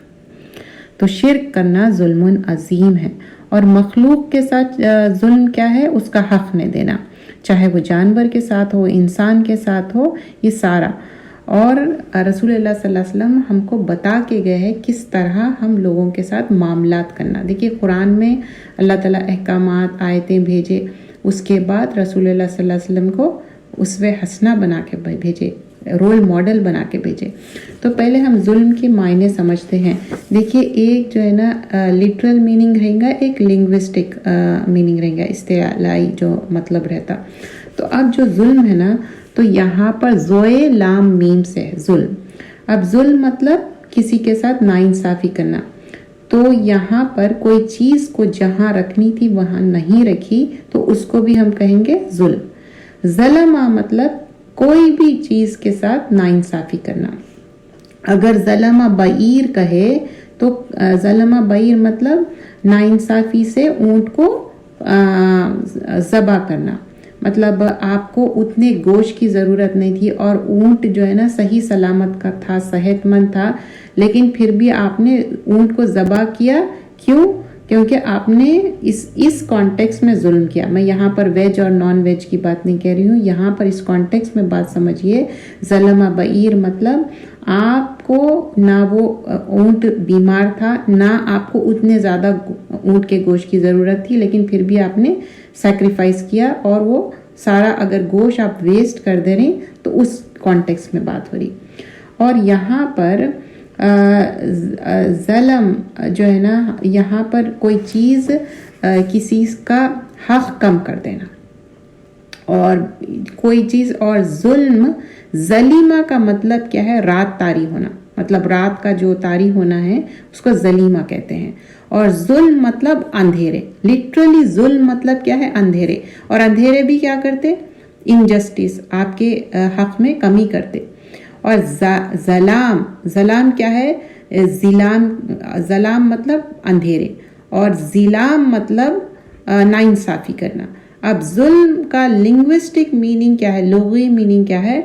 تو شرک کرنا ظلم عظیم ہے. اور مخلوق کے ساتھ ظلم کیا ہے؟ اس کا حق نہیں دینا، چاہے وہ جانور کے ساتھ ہو، انسان کے ساتھ ہو، یہ سارا. اور رسول اللہ صلی اللہ علیہ وسلم ہم کو بتا کے گئے ہیں کس طرح ہم لوگوں کے ساتھ معاملات کرنا. دیکھیے قرآن میں اللہ تعالیٰ احکامات، آیتیں بھیجے، اس کے بعد رسول اللہ صلی اللہ علیہ وسلم کو اسوہ حسنہ بنا کے بھیجے، رول ماڈل بنا کے بھیجے. تو پہلے ہم ظلم کے معنی سمجھتے ہیں. دیکھیے ایک جو ہے نا لٹرل میننگ رہے گا، ایک لنگوسٹک میننگ رہے گا، اصطلاحی جو مطلب رہتا. تو اب جو ظلم ہے نا، تو یہاں پر زوئے لام میم سے ہے ظلم. اب ظلم مطلب کسی کے ساتھ ناانصافی کرنا. تو یہاں پر کوئی چیز کو جہاں رکھنی تھی وہاں نہیں رکھی تو اس کو بھی ہم کہیں گے ظلم. ظلمہ مطلب کوئی بھی چیز کے ساتھ ناانصافی کرنا. اگر ظلمہ بعیر کہے تو ظلمہ بعیر مطلب ناانصافی سے اونٹ کو ذبح کرنا. مطلب آپ کو اتنے گوشت کی ضرورت نہیں تھی اور اونٹ جو ہے نا صحیح سلامت کا تھا، صحت مند تھا، لیکن پھر بھی آپ نے اونٹ کو ذبح کیا. کیوں؟ کیونکہ آپ نے اس کانٹیکس میں ظلم کیا. میں یہاں پر ویج اور نان ویج کی بات نہیں کہہ رہی ہوں، یہاں پر اس کانٹیکس میں بات سمجھیے. ظلمہ بعیر مطلب آپ کو نہ وہ اونٹ بیمار تھا، نہ آپ کو اتنے زیادہ اونٹ کے گوشت کی ضرورت تھی، لیکن پھر بھی آپ نے سیکریفائس کیا اور وہ سارا اگر گوشت آپ ویسٹ کر دے رہے تو اس کانٹیکس میں بات ہو رہی. اور یہاں پر ظلم جو ہے نا، یہاں پر کوئی چیز کسی کا حق کم کر دینا اور کوئی چیز. اور ظلم، ظلیمہ کا مطلب کیا ہے؟ رات طاری ہونا. مطلب رات کا جو طاری ہونا ہے اس کو ظلیمہ کہتے ہیں. اور ظلم مطلب اندھیرے. لٹرلی ظلم مطلب کیا ہے؟ اندھیرے. اور اندھیرے بھی کیا کرتے؟ انجسٹس، آپ کے حق میں کمی کرتے. اور ظلام کیا ہے؟ ظلام مطلب اندھیرے اور ظلام مطلب ناانصافی کرنا. اب ظلم کا لنگوسٹک میننگ کیا ہے؟ لغوی میننگ کیا ہے؟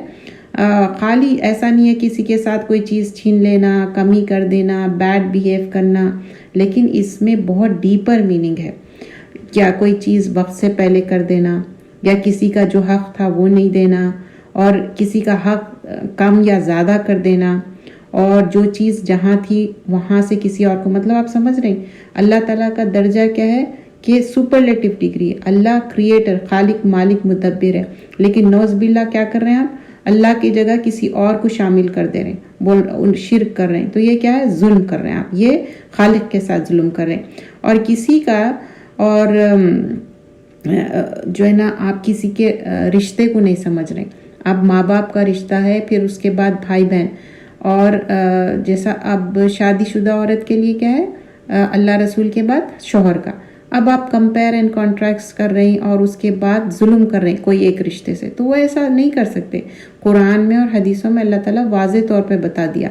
خالی ایسا نہیں ہے کسی کے ساتھ کوئی چیز چھین لینا، کمی کر دینا، بیڈ بیہیو کرنا، لیکن اس میں بہت ڈیپر میننگ ہے. کیا کوئی چیز وقت سے پہلے کر دینا، یا کسی کا جو حق تھا وہ نہیں دینا، اور کسی کا حق کم یا زیادہ کر دینا، اور جو چیز جہاں تھی وہاں سے کسی اور کو. مطلب آپ سمجھ رہے ہیں اللہ تعالیٰ کا درجہ کیا ہے کہ سپرلیٹو ڈگری. اللہ کریٹر، خالق، مالک، مدبر ہے، لیکن نعوذ باللہ کیا کر رہے ہیں آپ؟ اللہ کی جگہ کسی اور کو شامل کر دے رہے ہیں، شرک کر رہے ہیں. تو یہ کیا ہے؟ ظلم کر رہے ہیں آپ. یہ خالق کے ساتھ ظلم کر رہے ہیں. اور کسی کا، اور جو ہے نا آپ کسی کے رشتے کو نہیں سمجھ رہے. اب ماں باپ کا رشتہ ہے، پھر اس کے بعد بھائی بہن، اور جیسا اب شادی شدہ عورت کے لیے کیا ہے؟ اللہ رسول کے بعد شوہر کا. اب آپ کمپیئر اینڈ کانٹریکٹس کر رہے ہیں اور اس کے بعد ظلم کر رہے ہیں کوئی ایک رشتے سے. تو وہ ایسا نہیں کر سکتے. قرآن میں اور حدیثوں میں اللہ تعالیٰ واضح طور پہ بتا دیا.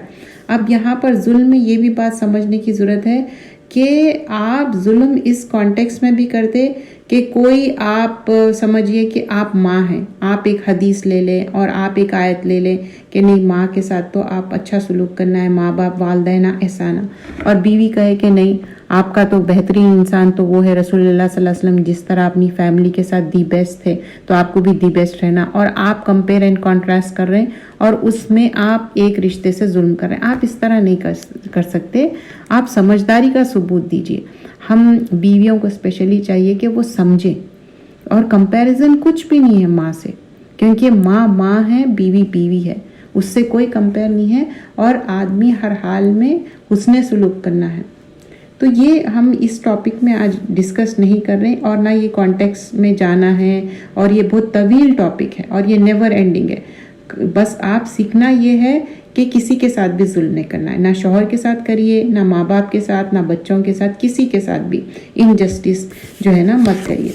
اب یہاں پر ظلم میں یہ بھی بات سمجھنے کی ضرورت ہے کہ آپ ظلم اس کانٹیکس میں بھی کرتے کہ کوئی آپ سمجھیے کہ آپ ماں ہیں، آپ ایک حدیث لے لیں اور آپ ایک آیت لے لیں کہ نہیں ماں کے ساتھ تو آپ اچھا سلوک کرنا ہے، ماں باپ، والدین احسانہ. اور بیوی کہے کہ نہیں آپ کا تو بہترین انسان تو وہ ہے رسول اللہ صلی اللہ علیہ وسلم، جس طرح اپنی فیملی کے ساتھ دی بیسٹ تھے تو آپ کو بھی دی بیسٹ رہنا. اور آپ کمپیئر اینڈ کانٹراسٹ کر رہے ہیں اور اس میں آپ ایک رشتے سے ظلم کر رہے ہیں. آپ اس طرح نہیں کر سکتے. آپ سمجھداری کا ثبوت دیجیے. ہم بیویوں کو اسپیشلی چاہیے کہ وہ سمجھیں. اور کمپیریزن کچھ بھی نہیں ہے ماں سے، کیونکہ ماں ماں ہے، بیوی بیوی ہے، اس سے کوئی کمپیئر نہیں ہے. اور آدمی ہر حال میں حسن سلوک کرنا ہے. تو یہ ہم اس ٹاپک میں آج ڈسکس نہیں کر رہے اور نہ یہ کانٹیکس میں جانا ہے. اور یہ بہت طویل ٹاپک ہے اور یہ نیور اینڈنگ ہے. بس آپ سیکھنا یہ ہے کہ کسی کے ساتھ بھی ظلم نہیں کرنا ہے. نہ شوہر کے ساتھ کریے، نہ ماں باپ کے ساتھ، نہ بچوں کے ساتھ، کسی کے ساتھ بھی انجسٹس جو ہے نا مت کریے.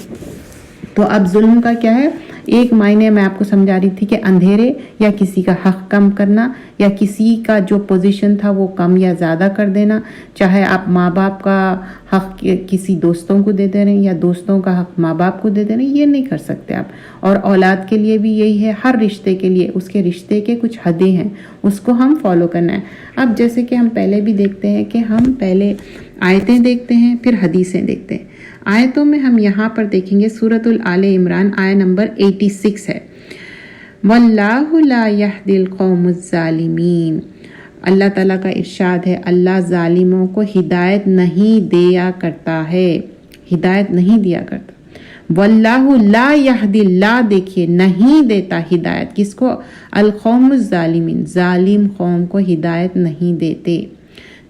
تو اب ظلم کا کیا ہے؟ ایک معنی میں آپ کو سمجھا رہی تھی کہ اندھیرے یا کسی کا حق کم کرنا یا کسی کا جو پوزیشن تھا وہ کم یا زیادہ کر دینا، چاہے آپ ماں باپ کا حق کسی دوستوں کو دے دے رہے ہیں یا دوستوں کا حق ماں باپ کو دے دے رہے ہیں، یہ نہیں کر سکتے آپ۔ اور اولاد کے لیے بھی یہی ہے، ہر رشتے کے لیے اس کے رشتے کے کچھ حدیں ہیں، اس کو ہم فالو کرنا ہے۔ اب جیسے کہ ہم پہلے بھی دیکھتے ہیں کہ ہم پہلے آیتیں دیکھتے ہیں پھر حدیثیں دیکھتے ہیں۔ آیتوں میں ہم یہاں پر دیکھیں گے سورۃ آل عمران آیت نمبر 86 ہے، وَاللَّهُ لَا يَهْدِي الْقَوْمُ الظَّالِمِينَ۔ اللہ تعالیٰ کا ارشاد ہے اللہ ظالموں کو ہدایت نہیں دیا کرتا ہے، ہدایت نہیں دیا کرتا۔ واللہ لا یہدی، لا دیکھیے نہیں دیتا ہدایت، کس کو؟ القوم الظالمین، ظالم قوم کو ہدایت نہیں دیتے۔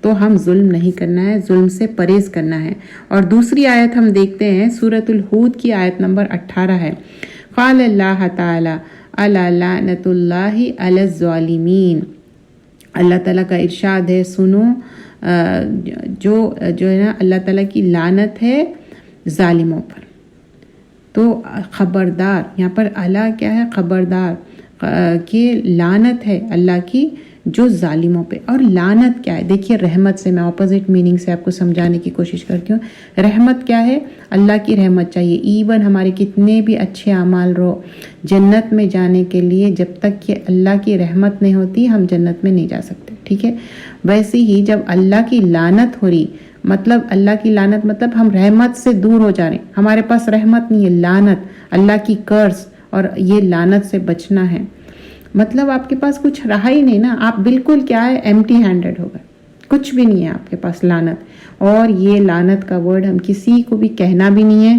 تو ہم ظلم نہیں کرنا ہے، ظلم سے پرہیز کرنا ہے۔ اور دوسری آیت ہم دیکھتے ہیں سورۃ الہود کی آیت نمبر 18 ہے، قال اللہ تعالی الا لعنۃ اللہ علی الظالمین۔ اللہ تعالیٰ کا ارشاد ہے، سنو جو ہے نا اللہ تعالیٰ کی لعنت ہے ظالموں پر۔ تو خبردار، یہاں پر اللہ کیا ہے؟ خبردار کہ لعنت ہے اللہ کی جو ظالموں پہ۔ اور لعنت کیا ہے؟ دیکھیے رحمت سے میں اپوزٹ میننگ سے آپ کو سمجھانے کی کوشش کرتی ہوں۔ رحمت کیا ہے؟ اللہ کی رحمت چاہیے، ایون ہمارے کتنے بھی اچھے اعمال رہو، جنت میں جانے کے لیے جب تک کہ اللہ کی رحمت نہیں ہوتی ہم جنت میں نہیں جا سکتے، ٹھیک ہے؟ ویسے ہی جب اللہ کی لعنت ہو رہی، مطلب اللہ کی لعنت مطلب ہم رحمت سے دور ہو جا رہے ہیں، ہمارے پاس رحمت نہیں ہے، لعنت، اللہ کی قرض، اور یہ لعنت سے بچنا ہے۔ مطلب آپ کے پاس کچھ رہا ہی نہیں نا، آپ بالکل کیا ہے؟ ایمٹی ہینڈڈ ہو گئے، کچھ بھی نہیں ہے آپ کے پاس، لعنت۔ اور یہ لعنت کا ورڈ ہم کسی کو بھی کہنا بھی نہیں ہے،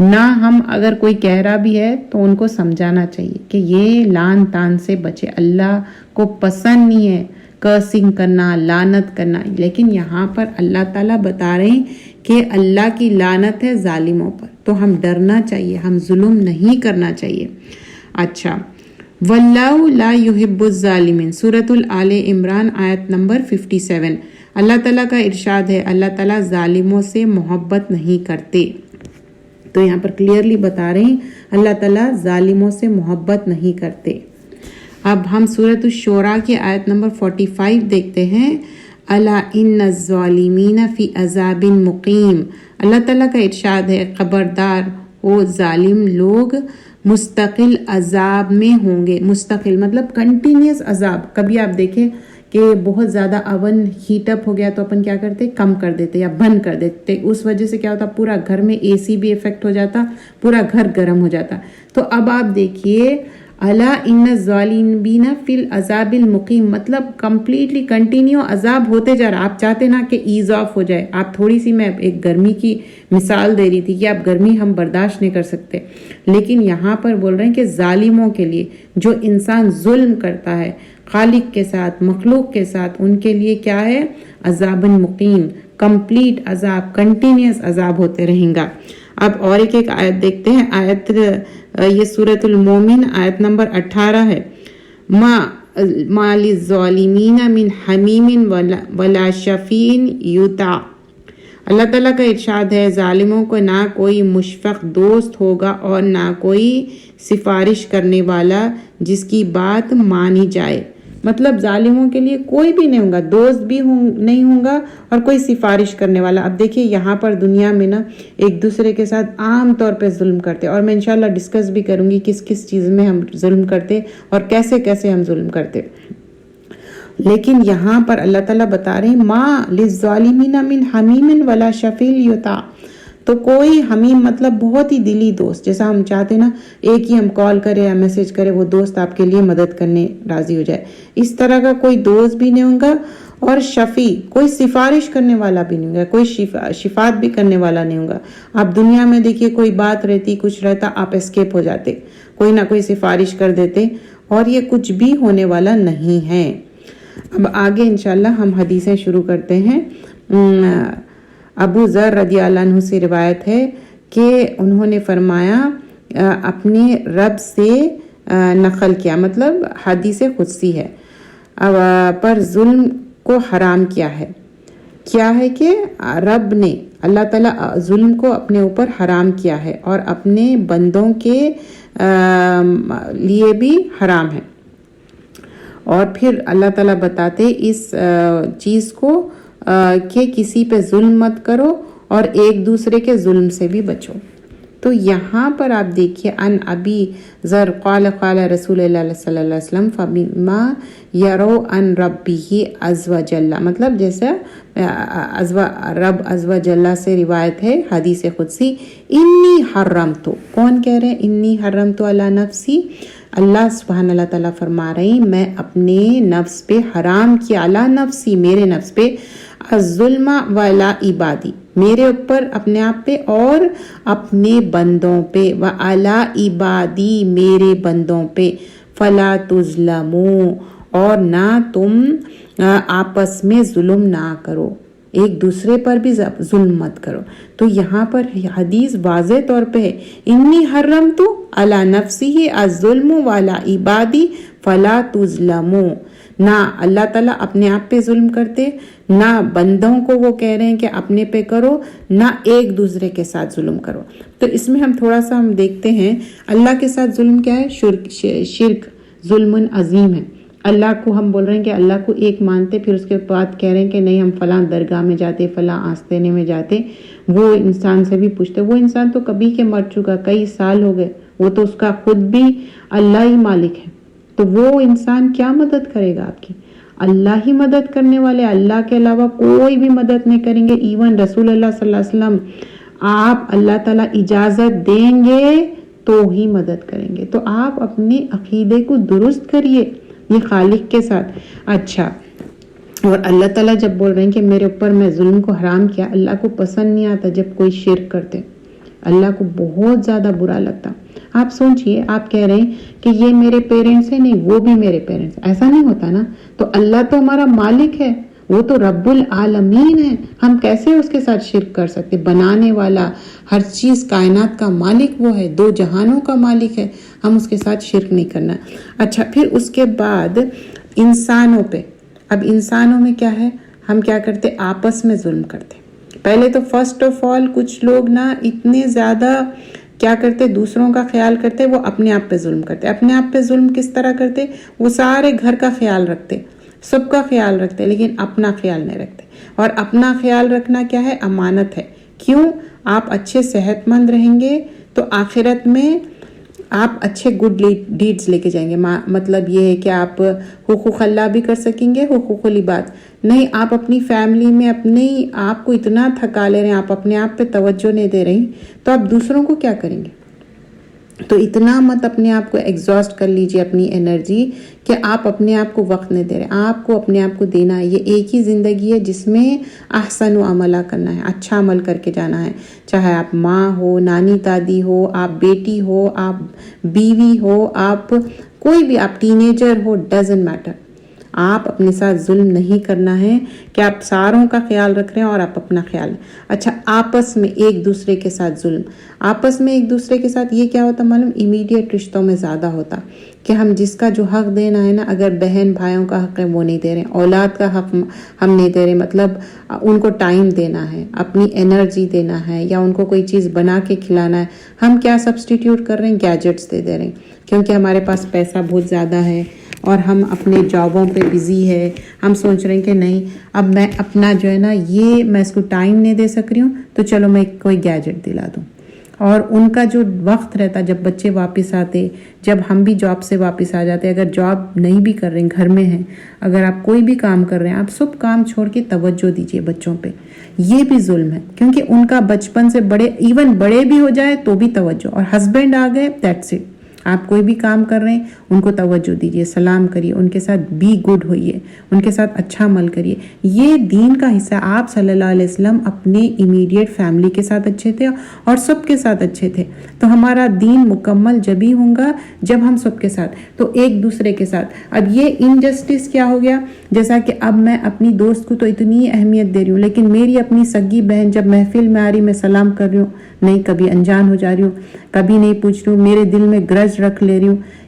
نہ ہم اگر کوئی کہہ رہا بھی ہے تو ان کو سمجھانا چاہیے کہ یہ لعن تان سے بچے، اللہ کو پسند نہیں ہے کرسنگ کرنا، لعنت کرنا۔ لیکن یہاں پر اللہ تعالیٰ بتا رہے ہیں کہ اللہ کی لعنت ہے ظالموں پر، تو ہم ڈرنا چاہیے، ہم ظلم نہیں کرنا چاہیے۔ اچھا، واللہ لا یحب الظالمین، سورۃ آل عمران آیت نمبر 57، اللہ تعالیٰ کا ارشاد ہے اللہ تعالیٰ ظالموں سے محبت نہیں کرتے۔ تو یہاں پر کلیئرلی بتا رہے ہیں اللہ تعالیٰ ظالموں سے محبت نہیں کرتے۔ اب ہم سورۃ الشورى کی آیت نمبر 45 دیکھتے ہیں، الا ان الظالمین فی عذاب مقیم۔ اللہ تعالیٰ کا ارشاد ہے خبردار وہ ظالم لوگ مستقل عذاب میں ہوں گے۔ مستقل مطلب کنٹینیوس عذاب۔ کبھی آپ دیکھیں کہ بہت زیادہ اوون ہیٹ اپ ہو گیا تو اپن کیا کرتے؟ کم کر دیتے یا بند کر دیتے، اس وجہ سے کیا ہوتا؟ پورا گھر میں اے سی بھی افیکٹ ہو جاتا، پورا گھر گرم ہو جاتا۔ تو اب آپ دیکھیے الا ان الظالمین فی العذاب المقیم، مطلب کمپلیٹلی کنٹینیو عذاب ہوتے جا رہا۔ آپ چاہتے نا کہ ایز آف ہو جائے، آپ تھوڑی سی، میں ایک گرمی کی مثال دے رہی تھی کہ آپ گرمی ہم برداشت نہیں کر سکتے، لیکن یہاں پر بول رہے ہیں کہ ظالموں کے لیے، جو انسان ظلم کرتا ہے خالق کے ساتھ، مخلوق کے ساتھ، ان کے لیے کیا ہے؟ عذاب مقیم، کمپلیٹ عذاب، کنٹینیوس عذاب ہوتے رہیں گا۔ اب اور ایک آیت دیکھتے ہیں، آیت یہ سورۃ المومن آیت نمبر 18 ہے، ما للظالمین من حمیم ولا شفیع یطاع۔ اللہ تعالیٰ کا ارشاد ہے ظالموں کو نہ کوئی مشفق دوست ہوگا اور نہ کوئی سفارش کرنے والا جس کی بات مانی جائے۔ مطلب ظالموں کے لیے کوئی بھی نہیں ہوگا، دوست بھی نہیں ہوگا اور کوئی سفارش کرنے والا۔ اب دیکھیے یہاں پر دنیا میں نا ایک دوسرے کے ساتھ عام طور پہ ظلم کرتے، اور میں انشاءاللہ ڈسکس بھی کروں گی کس کس چیز میں ہم ظلم کرتے اور کیسے کیسے ہم ظلم کرتے۔ لیکن یہاں پر اللہ تعالیٰ بتا رہے ہیں ما للظالمین من حمیم ولا شفیع یطاع۔ تو کوئی حمیم مطلب بہت ہی دلی دوست، جیسا ہم چاہتے نا ایک ہی ہم کال کرے یا میسج کرے وہ دوست آپ کے لیے مدد کرنے راضی ہو جائے، اس طرح کا کوئی دوست بھی نہیں ہوگا، اور شفیع کوئی سفارش کرنے والا بھی نہیں ہوگا، کوئی شفاعت بھی کرنے والا نہیں ہوگا۔ آپ دنیا میں دیکھیے کوئی بات رہتی، کچھ رہتا، آپ اسکیپ ہو جاتے، کوئی نہ کوئی سفارش کر دیتے، اور یہ کچھ بھی ہونے والا نہیں ہے۔ اب آگے انشاءاللہ ہم حدیثیں شروع کرتے ہیں۔ ابو ذر رضی اللہ عنہ سے روایت ہے کہ انہوں نے فرمایا اپنے رب سے نقل کیا، مطلب حدیث قدسی ہے، پر ظلم کو حرام کیا ہے۔ کیا ہے کہ رب نے، اللہ تعالیٰ ظلم کو اپنے اوپر حرام کیا ہے اور اپنے بندوں کے لیے بھی حرام ہے. اور پھر اللہ تعالیٰ بتاتے اس چیز کو کہ کسی پہ ظلم مت کرو اور ایک دوسرے کے ظلم سے بھی بچو. تو یہاں پر آپ دیکھیے ان ابی ذر قال قال رسول اللہ صلی اللہ علیہ وسلم فبما یرو ان ربہ عز وجل، مطلب جیسے رب عز وجل سے روایت ہے حدیث قدسی، انی حرمت، کون کہہ رہے ہیں؟ انی حرمت علی نفسی، اللہ سبحانہ اللہ تعالیٰ فرما رہے ہیں میں اپنے نفس پہ حرام کیا، علی نفسی میرے نفس پہ، الظلم وعلی عبادی میرے اوپر اپنے آپ پہ اور اپنے بندوں پہ، وعلی عبادی میرے بندوں پہ، فلا تظلموا اور نہ تم آپس میں ظلم نہ کرو، ایک دوسرے پر بھی ظلم مت کرو. تو یہاں پر حدیث واضح طور پہ ہے، انی حرمت علی نفسی الظلم وعلی عبادی فلا تظلموا. نہ اللہ تعالیٰ اپنے آپ پہ ظلم کرتے، نہ بندوں کو وہ کہہ رہے ہیں کہ اپنے پہ کرو، نہ ایک دوسرے کے ساتھ ظلم کرو. تو اس میں ہم تھوڑا سا ہم دیکھتے ہیں اللہ کے ساتھ ظلم کیا ہے. شرک ظلم عظیم ہے. اللہ کو ہم بول رہے ہیں کہ اللہ کو ایک مانتے، پھر اس کے بعد کہہ رہے ہیں کہ نہیں ہم فلاں درگاہ میں جاتے، فلاں آستینے میں جاتے، وہ انسان سے بھی پوچھتے. وہ انسان تو کبھی کے مر چکا، کئی سال ہو گئے، وہ تو اس کا خود بھی اللہ ہی مالک ہے. تو وہ انسان کیا مدد کرے گا آپ کی؟ اللہ ہی مدد کرنے والے، اللہ کے علاوہ کوئی بھی مدد نہیں کریں گے. ایون رسول اللہ صلی اللہ علیہ وسلم آپ اللہ تعالیٰ اجازت دیں گے تو ہی مدد کریں گے. تو آپ اپنے عقیدے کو درست کریے یہ خالق کے ساتھ. اچھا، اور اللہ تعالیٰ جب بول رہے ہیں کہ میرے اوپر میں ظلم کو حرام کیا، اللہ کو پسند نہیں آتا جب کوئی شرک کرتے، اللہ کو بہت زیادہ برا لگتا. آپ سوچئے، آپ کہہ رہے ہیں کہ یہ میرے پیرنٹس ہیں، نہیں وہ بھی میرے پیرنٹس، ایسا نہیں ہوتا نا. تو اللہ تو ہمارا مالک ہے، وہ تو رب العالمین ہے، ہم کیسے اس کے ساتھ شرک کر سکتے؟ بنانے والا، ہر چیز کائنات کا مالک وہ ہے، دو جہانوں کا مالک ہے، ہم اس کے ساتھ شرک نہیں کرنا. اچھا، پھر اس کے بعد انسانوں پہ، اب انسانوں میں کیا ہے؟ ہم کیا کرتے؟ آپس میں ظلم کرتے. پہلے تو فرسٹ آف آل کچھ لوگ نا اتنے زیادہ کیا کرتے؟ دوسروں کا خیال کرتے، وہ اپنے آپ پہ ظلم کرتے. اپنے آپ پہ ظلم کس طرح کرتے؟ وہ سارے گھر کا خیال رکھتے، سب کا خیال رکھتے، لیکن اپنا خیال نہیں رکھتے. اور اپنا خیال رکھنا کیا ہے؟ امانت ہے. کیوں؟ آپ اچھے صحت مند رہیں گے تو آخرت میں آپ اچھے گڈ ڈیڈز لے کے جائیں گے. مطلب یہ ہے کہ آپ حقوق اللہ بھی کر سکیں گے، حقوق العباد نہیں. آپ اپنی فیملی میں اپنے آپ کو اتنا تھکا لے رہے ہیں، آپ اپنے آپ پہ توجہ نہیں دے رہی، تو آپ دوسروں کو کیا کریں گے؟ تو اتنا مت اپنے آپ کو ایگزاسٹ کر لیجئے اپنی انرجی کہ آپ اپنے آپ کو وقت نہیں دے رہے. آپ کو اپنے آپ کو دینا ہے. یہ ایک ہی زندگی ہے جس میں احسن و عملہ کرنا ہے، اچھا عمل کر کے جانا ہے. چاہے آپ ماں ہو، نانی دادی ہو، آپ بیٹی ہو، آپ بیوی ہو، آپ کوئی بھی، آپ ٹینیجر ہو، ڈزنٹ میٹر. آپ اپنے ساتھ ظلم نہیں کرنا ہے کہ آپ ساروں کا خیال رکھ رہے ہیں اور آپ اپنا خیال. اچھا، آپس میں ایک دوسرے کے ساتھ ظلم، آپس میں ایک دوسرے کے ساتھ یہ کیا ہوتا معلوم؟ امیڈیٹ رشتوں میں زیادہ ہوتا کہ ہم جس کا جو حق دینا ہے نا، اگر بہن بھائیوں کا حق ہے وہ نہیں دے رہے، اولاد کا حق ہم نہیں دے رہے، مطلب ان کو ٹائم دینا ہے، اپنی انرجی دینا ہے، یا ان کو کوئی چیز بنا کے کھلانا ہے، ہم کیا سبسٹیٹیوٹ کر رہے ہیں؟ گیجٹس دے رہے ہیں، کیونکہ ہمارے پاس پیسہ بہت زیادہ ہے اور ہم اپنے جابوں پہ بزی ہے. ہم سوچ رہے ہیں کہ نہیں، اب میں اپنا جو ہے نا یہ میں اس کو ٹائم نہیں دے سک رہی ہوں، تو چلو میں کوئی گیجٹ دلا دوں. اور ان کا جو وقت رہتا جب بچے واپس آتے، جب ہم بھی جاب سے واپس آ جاتے، اگر جاب نہیں بھی کر رہے ہیں، گھر میں ہیں، اگر آپ کوئی بھی کام کر رہے ہیں، آپ سب کام چھوڑ کے توجہ دیجئے بچوں پہ. یہ بھی ظلم ہے، کیونکہ ان کا بچپن سے بڑے، ایون بڑے بھی ہو جائے تو بھی توجہ. اور ہسبینڈ آ گئے، دیٹس اٹ. آپ کوئی بھی کام کر رہے ہیں، ان کو توجہ دیجئے، سلام کریے، ان کے ساتھ بی گڈ ہوئیے، ان کے ساتھ اچھا عمل کریے. یہ دین کا حصہ. آپ صلی اللہ علیہ وسلم اپنے امیڈیٹ فیملی کے ساتھ اچھے تھے اور سب کے ساتھ اچھے تھے. تو ہمارا دین مکمل جب ہی ہوگا جب ہم سب کے ساتھ، تو ایک دوسرے کے ساتھ. اب یہ انجسٹس کیا ہو گیا؟ جیسا کہ اب میں اپنی دوست کو تو اتنی اہمیت دے رہی ہوں، لیکن میری اپنی سگی بہن جب محفل میں آ رہی، میں سلام کر رہی ہوں، نہیں، کبھی انجان ہو جا رہی ہوں، کبھی نہیں پوچھ رہی ہوں، میرے دل میں گرج رکھ لے رہی ہوں.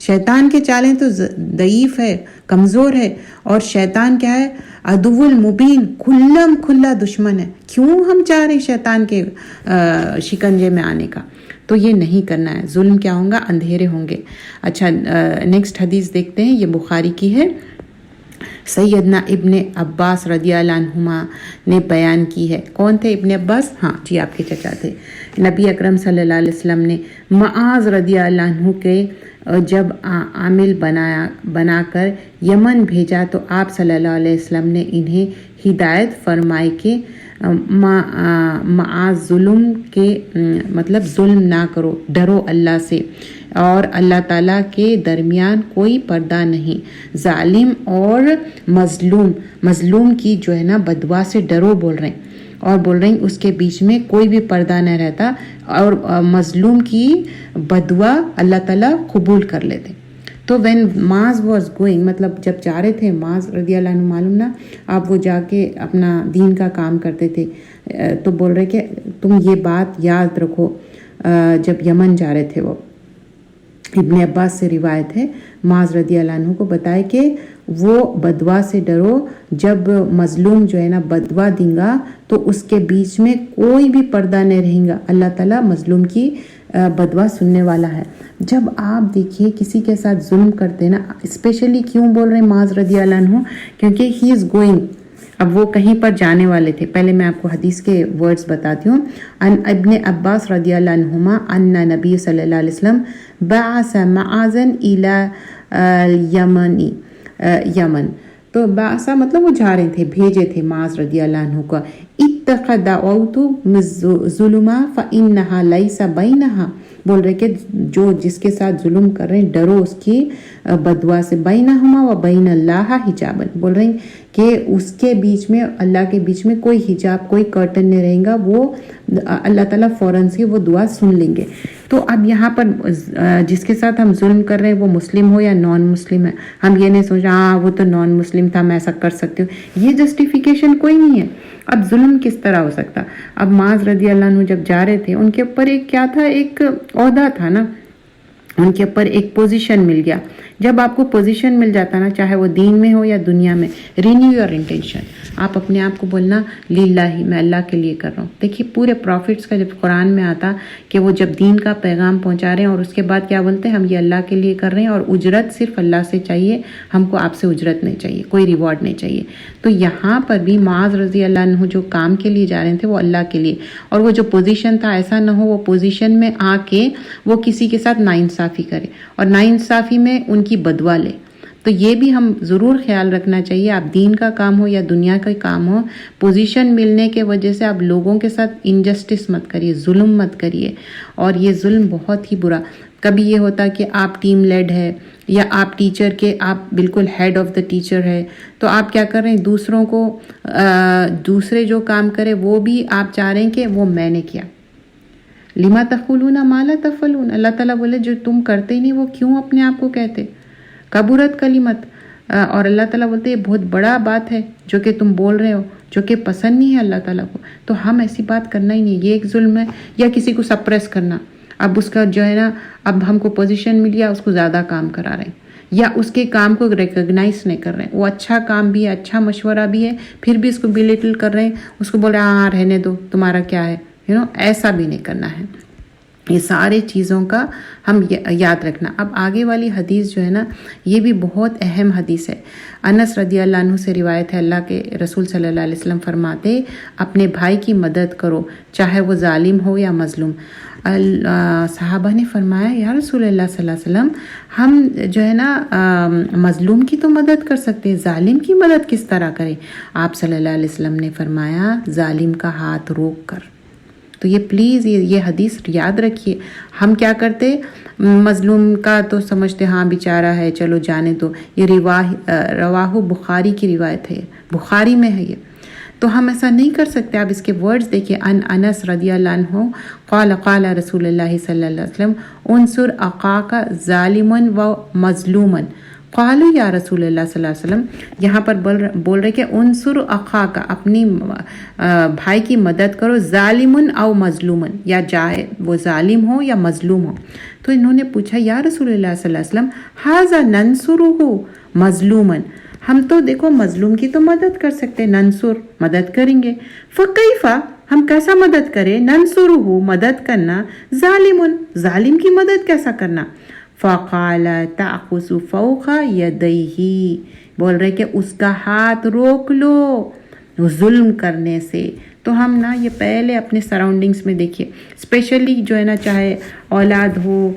شیطان کے چالیں تو ضعیف ہے، کمزور ہے، اور شیطان کیا ہے؟ عدو المبین، کھلا دشمن ہے. کیوں ہم چاہ رہے شیطان کے شکنجے میں آنے کا؟ تو یہ نہیں کرنا ہے. ظلم کیا ہوگا؟ اندھیرے ہوں گے. اچھا، نیکسٹ حدیث دیکھتے ہیں. یہ بخاری کی ہے. سیدنا ابن عباس رضی اللہ عنہما نے بیان کی ہے. کون تھے ابن عباس؟ ہاں جی، آپ کے چچا تھے. نبی اکرم صلی اللہ علیہ وسلم نے معاذ رضی اللہ عنہ کے جب عامل بنا کر یمن بھیجا تو آپ صلی اللہ علیہ وسلم نے انہیں ہدایت فرمائی کہ معاذ ظلم کے مطلب ظلم نہ کرو، ڈرو اللہ سے، اور اللہ تعالیٰ کے درمیان کوئی پردہ نہیں. ظالم اور مظلوم کی جو ہے نا بدوا سے ڈرو بول رہے ہیں، اور بول رہے ہیں اس کے بیچ میں کوئی بھی پردہ نہ رہتا، اور مظلوم کی بدوا اللہ تعالیٰ قبول کر لیتے. تو وین معاذ واز گوئنگ، مطلب جب جا رہے تھے معاذ رضی اللہ عنہ، معلوم نا آپ وہ جا کے اپنا دین کا کام کرتے تھے، تو بول رہے کہ تم یہ بات یاد رکھو. جب یمن جا رہے تھے، وہ ابن عباس سے روایت ہے، معاذ رضی اللہ عنہ کو بتائے کہ وہ بدوا سے ڈرو، جب مظلوم جو ہے نا بدوا دیں گا تو اس کے بیچ میں کوئی بھی پردہ نہیں رہیں گا، اللہ تعالیٰ مظلوم کی بدوا سننے والا ہے. جب آپ دیکھیے کسی کے ساتھ ظلم کرتے نا، اسپیشلی کیوں بول رہے ہیں معاذ رضی اللہ عنہ؟ کیونکہ ہی از گوئنگ، اب وہ کہیں پر جانے والے تھے. پہلے میں آپ کو حدیث کے ورڈز بتاتی ہوں. ان ابن عباس رضی اللہ عنہما ان نبی صلی اللہ علیہ وسلم بعث معاذا الى یمن. تو بعثا مطلب وہ جا رہے تھے، بھیجے تھے معاذ رضی اللہ عنہ کو. اتقد دعوت ظلما فانها ليس بينها، بول رہے کہ جس کے ساتھ ظلم کر رہے ہیں ڈرو اس کی بدوا سے. بینہما و بین اللہ حجابا، بول رہے ہیں کہ اس کے بیچ میں اللہ کے بیچ میں کوئی حجاب، کوئی کرٹن نہیں رہیں گا، وہ اللہ تعالیٰ فوراً سے وہ دعا سن لیں گے. تو اب یہاں پر جس کے ساتھ ہم ظلم کر رہے ہیں وہ مسلم ہو یا نان مسلم ہے، ہم یہ نہیں سوچ ہاں وہ تو نان مسلم تھا میں ایسا کر سکتی ہوں، یہ جسٹیفیکیشن کوئی نہیں ہے. اب ظلم کس طرح ہو سکتا؟ اب معاذ رضی اللہ عنہ جب جا رہے تھے، ان کے اوپر ایک کیا تھا، ایک عہدہ تھا نا، ان کے اوپر ایک پوزیشن مل گیا. جب آپ کو پوزیشن مل جاتا نا، چاہے وہ دین میں ہو یا دنیا میں، رینیو یور انٹینشن. آپ اپنے آپ کو بولنا للہ، میں اللہ کے لیے کر رہا ہوں. دیکھیے پورے پروفٹس کا جب قرآن میں آتا کہ وہ جب دین کا پیغام پہنچا رہے ہیں اور اس کے بعد کیا بولتے ہیں، ہم یہ اللہ کے لیے کر رہے ہیں اور اجرت صرف اللہ سے چاہیے، ہم کو آپ سے اجرت نہیں چاہیے، کوئی ریوارڈ نہیں چاہیے. تو یہاں پر بھی معاذ رضی اللہ عنہ جو کام کے لیے جا رہے تھے وہ اللہ کے لیے، اور وہ جو پوزیشن تھا ایسا نہ ہو وہ پوزیشن میں آ کے وہ کسی کے ساتھ ناانصافی کرے اور ناانصافی میں ان کی بدوا لے. تو یہ بھی ہم ضرور خیال رکھنا چاہیے. آپ دین کا کام ہو یا دنیا کا کام ہو، پوزیشن ملنے کے وجہ سے آپ لوگوں کے ساتھ انجسٹس مت کریے، ظلم مت کریے. اور یہ ظلم بہت ہی برا. کبھی یہ ہوتا کہ آپ ٹیم لیڈ ہے یا آپ ٹیچر کے آپ بالکل ہیڈ آف دا ٹیچر ہے، تو آپ کیا کر رہے ہیں، دوسروں کو دوسرے جو کام کرے وہ بھی آپ چاہ رہے ہیں کہ وہ میں نے کیا. لما تقولون ما لا تفعلون، اللہ تعالیٰ بولے جو تم کرتے ہی نہیں وہ کیوں اپنے آپ کو کہتے. کبرت کلمت، اور اللہ تعالیٰ بولتے یہ بہت بڑا بات ہے جو کہ تم بول رہے ہو، جو کہ پسند نہیں ہے اللہ تعالیٰ کو. تو ہم ایسی بات کرنا ہی نہیں، یہ ایک ظلم ہے. یا کسی کو سپریس کرنا، اب اس کا جو ہے نا اب ہم کو پوزیشن مل گیا، اس کو زیادہ کام کرا رہے ہیں یا اس کے کام کو ریکگنائز نہیں کر رہے ہیں. وہ اچھا کام بھی ہے، اچھا مشورہ بھی ہے، پھر بھی اس کو بلیٹل کر رہے ہیں، اس کو بول رہے ہیں ہاں رہنے دو تمہارا کیا ہے، ایسا بھی نہیں کرنا ہے. یہ سارے چیزوں کا ہم یاد رکھنا. اب آگے والی حدیث جو ہے نا یہ بھی بہت اہم حدیث ہے. انس رضی اللہ عنہ سے روایت ہے، اللہ کے رسول صلی اللہ علیہ وسلم فرماتے اپنے بھائی کی مدد کرو چاہے وہ ظالم ہو یا مظلوم. صحابہ نے فرمایا یا رسول اللہ صلی اللہ علیہ وسلم ہم جو ہے نا مظلوم کی تو مدد کر سکتے ہیں، ظالم کی مدد کس طرح کریں؟ آپ صلی اللہ علیہ وسلم نے فرمایا ظالم کا ہاتھ روک کر. تو یہ پلیز یہ حدیث یاد رکھیے. ہم کیا کرتے، مظلوم کا تو سمجھتے ہاں بیچارہ ہے چلو جانے دو. یہ رواہ بخاری کی روایت ہے، بخاری میں ہے یہ. تو ہم ایسا نہیں کر سکتے. آپ اس کے ورڈز دیکھیے. انس رضی اللہ عنہ قال قال رسول اللہ صلی اللہ علیہ وسلم انصر اخاک ظالما و مظلوما قالو یا رسول اللہ صلی اللہ علیہ وسلم، یہاں پر بول رہے کہ انصر اخا کا، اپنی بھائی کی مدد کرو، ظالمن او مظلومن، یا جائے وہ ظالم ہو یا مظلوم ہو۔ تو انہوں نے پوچھا یا رسول اللہ صلی اللہ علیہ وسلم ھذا ننصرہ مظلومن، ہم تو دیکھو مظلوم کی تو مدد کر سکتے، ننصر مدد کریں گے، فکیفا ہم کیسا مدد کریں، ننصرہ مدد کرنا، ظالمن ظالم کی مدد کیسا کرنا۔ فقال تأخذ فوق یدیہ، بول رہے کہ اس کا ہاتھ روک لو ظلم کرنے سے۔ تو ہم نا یہ پہلے اپنے سراؤنڈنگس میں دیکھیے، اسپیشلی جو ہے نا، چاہے اولاد ہو،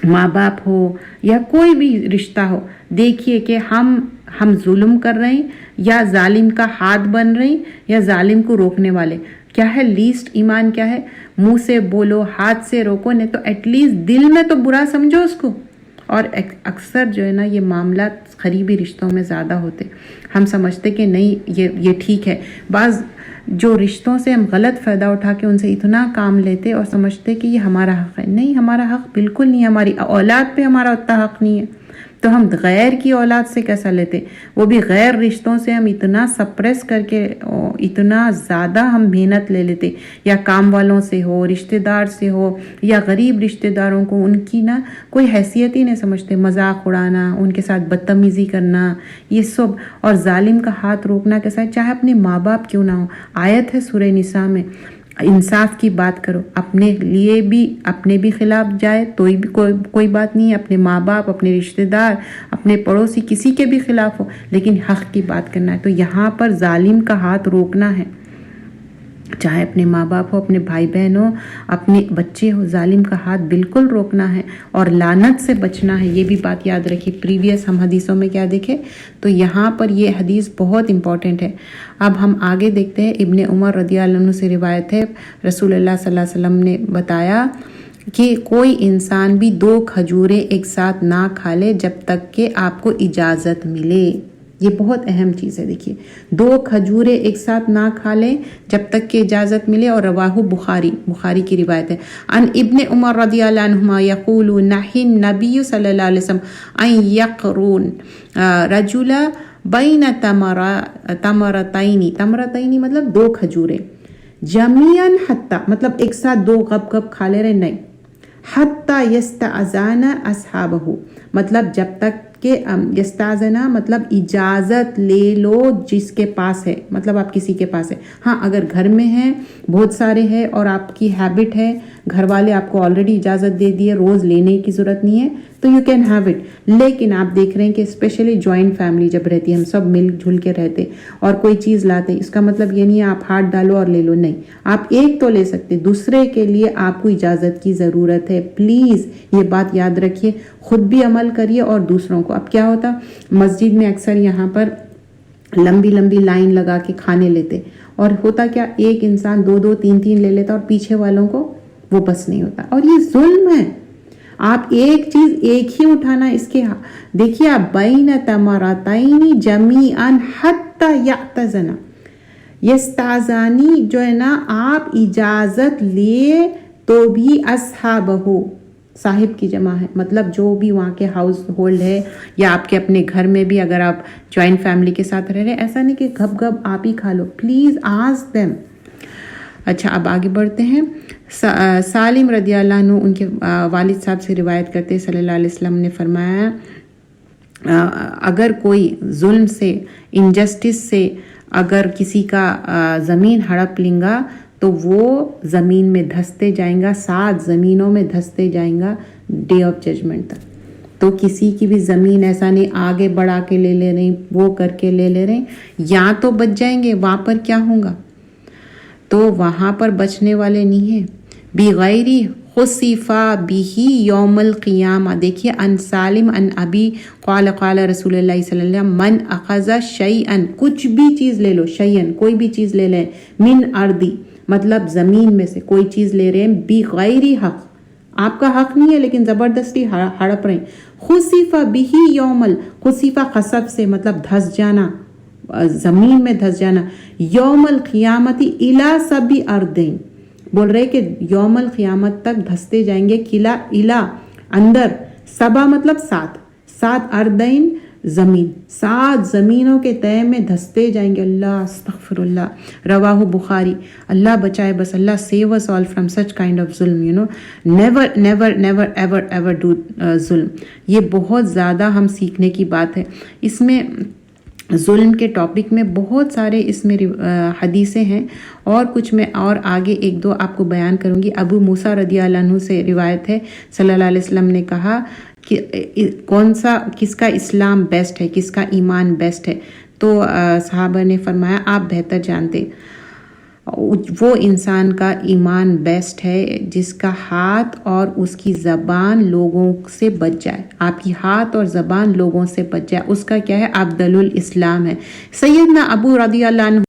ماں باپ ہو، یا کوئی بھی رشتہ ہو، دیکھیے کہ ہم ظلم کر رہے ہیں یا ظالم کا ہاتھ بن رہے ہیں یا ظالم کو روکنے والے۔ کیا ہے لیسٹ ایمان، کیا ہے؟ منہ سے بولو، ہاتھ سے روکو، نہیں تو ایٹ لیسٹ دل میں تو برا سمجھو اس کو۔ اور اکثر جو ہے نا یہ معاملات قریبی رشتوں میں زیادہ ہوتے، ہم سمجھتے کہ نہیں یہ ٹھیک ہے، بعض جو رشتوں سے ہم غلط فائدہ اٹھا کے ان سے اتنا کام لیتے اور سمجھتے کہ یہ ہمارا حق ہے۔ نہیں، ہمارا حق بالکل نہیں، ہماری اولاد پہ ہمارا اتنا حق نہیں ہے، تو ہم غیر کی اولاد سے کیسا لیتے، وہ بھی غیر رشتوں سے ہم اتنا سپریس کر کے اتنا زیادہ ہم محنت لے لیتے، یا کام والوں سے ہو، رشتہ دار سے ہو، یا غریب رشتہ داروں کو ان کی نا کوئی حیثیت ہی نہیں سمجھتے، مذاق اڑانا، ان کے ساتھ بدتمیزی کرنا، یہ سب۔ اور ظالم کا ہاتھ روکنا کیسا ہے؟ چاہے اپنے ماں باپ کیوں نہ ہو، آیت ہے سورہ نساء میں، انصاف کی بات کرو، اپنے لیے بھی اپنے بھی خلاف جائے تو بھی کوئی بات نہیں ہے، اپنے ماں باپ، اپنے رشتہ دار، اپنے پڑوسی، کسی کے بھی خلاف ہو، لیکن حق کی بات کرنا ہے۔ تو یہاں پر ظالم کا ہاتھ روکنا ہے، چاہے اپنے ماں باپ ہو، اپنے بھائی بہن ہو، اپنے بچے ہو، ظالم کا ہاتھ بالکل روکنا ہے اور لعنت سے بچنا ہے۔ یہ بھی بات یاد رکھیے، پریویس ہم حدیثوں میں کیا دیکھے، تو یہاں پر یہ حدیث بہت امپورٹنٹ ہے۔ اب ہم آگے دیکھتے ہیں، ابن عمر رضی اللہ عنہ سے روایت ہے، رسول اللہ صلی اللہ علیہ وسلم نے بتایا کہ کوئی انسان بھی 2 کھجوریں ایک ساتھ نہ کھا لے جب تک کہ آپ کو اجازت ملے۔ یہ بہت اہم چیز ہے، دیکھیے 2 کھجوریں ایک ساتھ نہ کھا لیں جب تک کہ اجازت ملے، اور رواہ بخاری کی روایت ہے۔ ان ابن عمر رضی اللہ عنہما یقول نہی النبی صلی اللہ علیہ وسلم ان یقرون رجل بین تمرتین مطلب 2 کھجوریں، جمیعاً حتی مطلب ایک ساتھ 2 گپ گپ کھا لے رہے، نہیں، حتی یستأذن اصحابہ مطلب جب تک کہ یستاذنا مطلب اجازت لے لو جس کے پاس ہے، مطلب آپ کسی کے پاس ہے، ہاں اگر گھر میں ہیں بہت سارے ہیں اور آپ کی ہیبٹ ہے، گھر والے آپ کو آلریڈی اجازت دے دی ہے، روز لینے کی ضرورت نہیں ہے، تو یو کین ہیو اٹ۔ لیکن آپ دیکھ رہے ہیں کہ اسپیشلی جوائنٹ فیملی جب رہتی ہے، ہم سب مل جل کے رہتے اور کوئی چیز لاتے، اس کا مطلب یہ نہیں ہے آپ ہاتھ ڈالو اور لے لو، نہیں، آپ ایک تو لے سکتے، دوسرے کے لیے آپ کو اجازت کی ضرورت ہے۔ پلیز یہ بات یاد رکھیے، خود بھی عمل کریے اور دوسروں کو۔ اب کیا ہوتا، مسجد میں اکثر یہاں پر لمبی لمبی لائن لگا کے کھانے لیتے، اور ہوتا کیا، ایک انسان 2 3 لے لیتا اور پیچھے والوں کو وہ بس نہیں ہوتا، اور یہ ظلم ہے۔ آپ ایک چیز ایک ہی اٹھانا، اس کے دیکھیے آپ بین تمرتین جمیعاً حتی یعتزنا، یستاذانی جو ہے نا، آپ اجازت لیے تو بھی اصحابہ، صاحب کی جمع ہے، مطلب جو بھی وہاں کے ہاؤس ہولڈ ہے یا آپ کے اپنے گھر میں بھی اگر آپ جوائنٹ فیملی کے ساتھ رہ رہے، ایسا نہیں کہ گھپ گھپ آپ ہی کھا لو، پلیز آسک دیم۔ اچھا اب آگے بڑھتے ہیں۔ سالم رضی اللہ عنہ ان کے والد صاحب سے روایت کرتے، صلی اللہ علیہ وسلم نے فرمایا اگر کوئی ظلم سے، انجسٹس سے اگر کسی کا زمین ہڑپ لیں گا تو وہ زمین میں دھستے جائیں گا، 7 زمینوں میں دھستے جائیں گا ڈے آف ججمنٹ تک۔ تو کسی کی بھی زمین ایسا نہیں آگے بڑھا کے لے لے رہے، وہ کر کے لے لے رہے، یا تو بچ جائیں گے، وہاں پر کیا ہوگا، تو وہاں پر بچنے والے نہیں ہیں۔ بغیر خصفا بھی یوم القیامہ، دیکھیے ان سالم ان ابی قال قال رسول اللہ صلی اللہ علیہ وسلم من اخذ شیئا، کچھ بھی چیز لے لو، شیئا کوئی بھی چیز لے لیں، من ارضی مطلب زمین میں سے کوئی چیز لے رہے ہیں، بغیر حق، آپ کا حق نہیں ہے لیکن زبردستی ہڑپ رہے ہیں، خصفا بھی یوم خصفا خصف سے مطلب دھس جانا، زمین میں دھس جانا، یوم القیامتی الی سبع ارضین، بول رہے کہ یوم القیامت تک دھستے جائیں گے، کلا الا اندر، سبا مطلب 7 اردین زمین، 7 زمینوں کے تہے میں دھستے جائیں گے. اللہ استغفر اللہ. رواہ بخاری. اللہ بچائے بس. اللہ save us all from such kind of ظلم. never ever do ظلم. یہ بہت زیادہ ہم سیکھنے کی بات ہے. اس میں ظلم کے ٹاپک میں بہت سارے اس میں حدیثیں ہیں، اور کچھ میں اور آگے 1-2 آپ کو بیان کروں گی. ابو موسیٰ رضی اللہ عنہ سے روایت ہے، صلی اللہ علیہ وسلم نے کہا کہ کس کا اسلام بیسٹ ہے، کس کا ایمان بیسٹ ہے. تو صحابہ نے فرمایا آپ بہتر جانتے. وہ انسان کا ایمان بیسٹ ہے جس کا ہاتھ اور اس کی زبان لوگوں سے بچ جائے. آپ کی ہاتھ اور زبان لوگوں سے بچ جائے، اس کا کیا ہے؟ افضل الاسلام ہے. سیدنا ابو رضی اللہ عنہ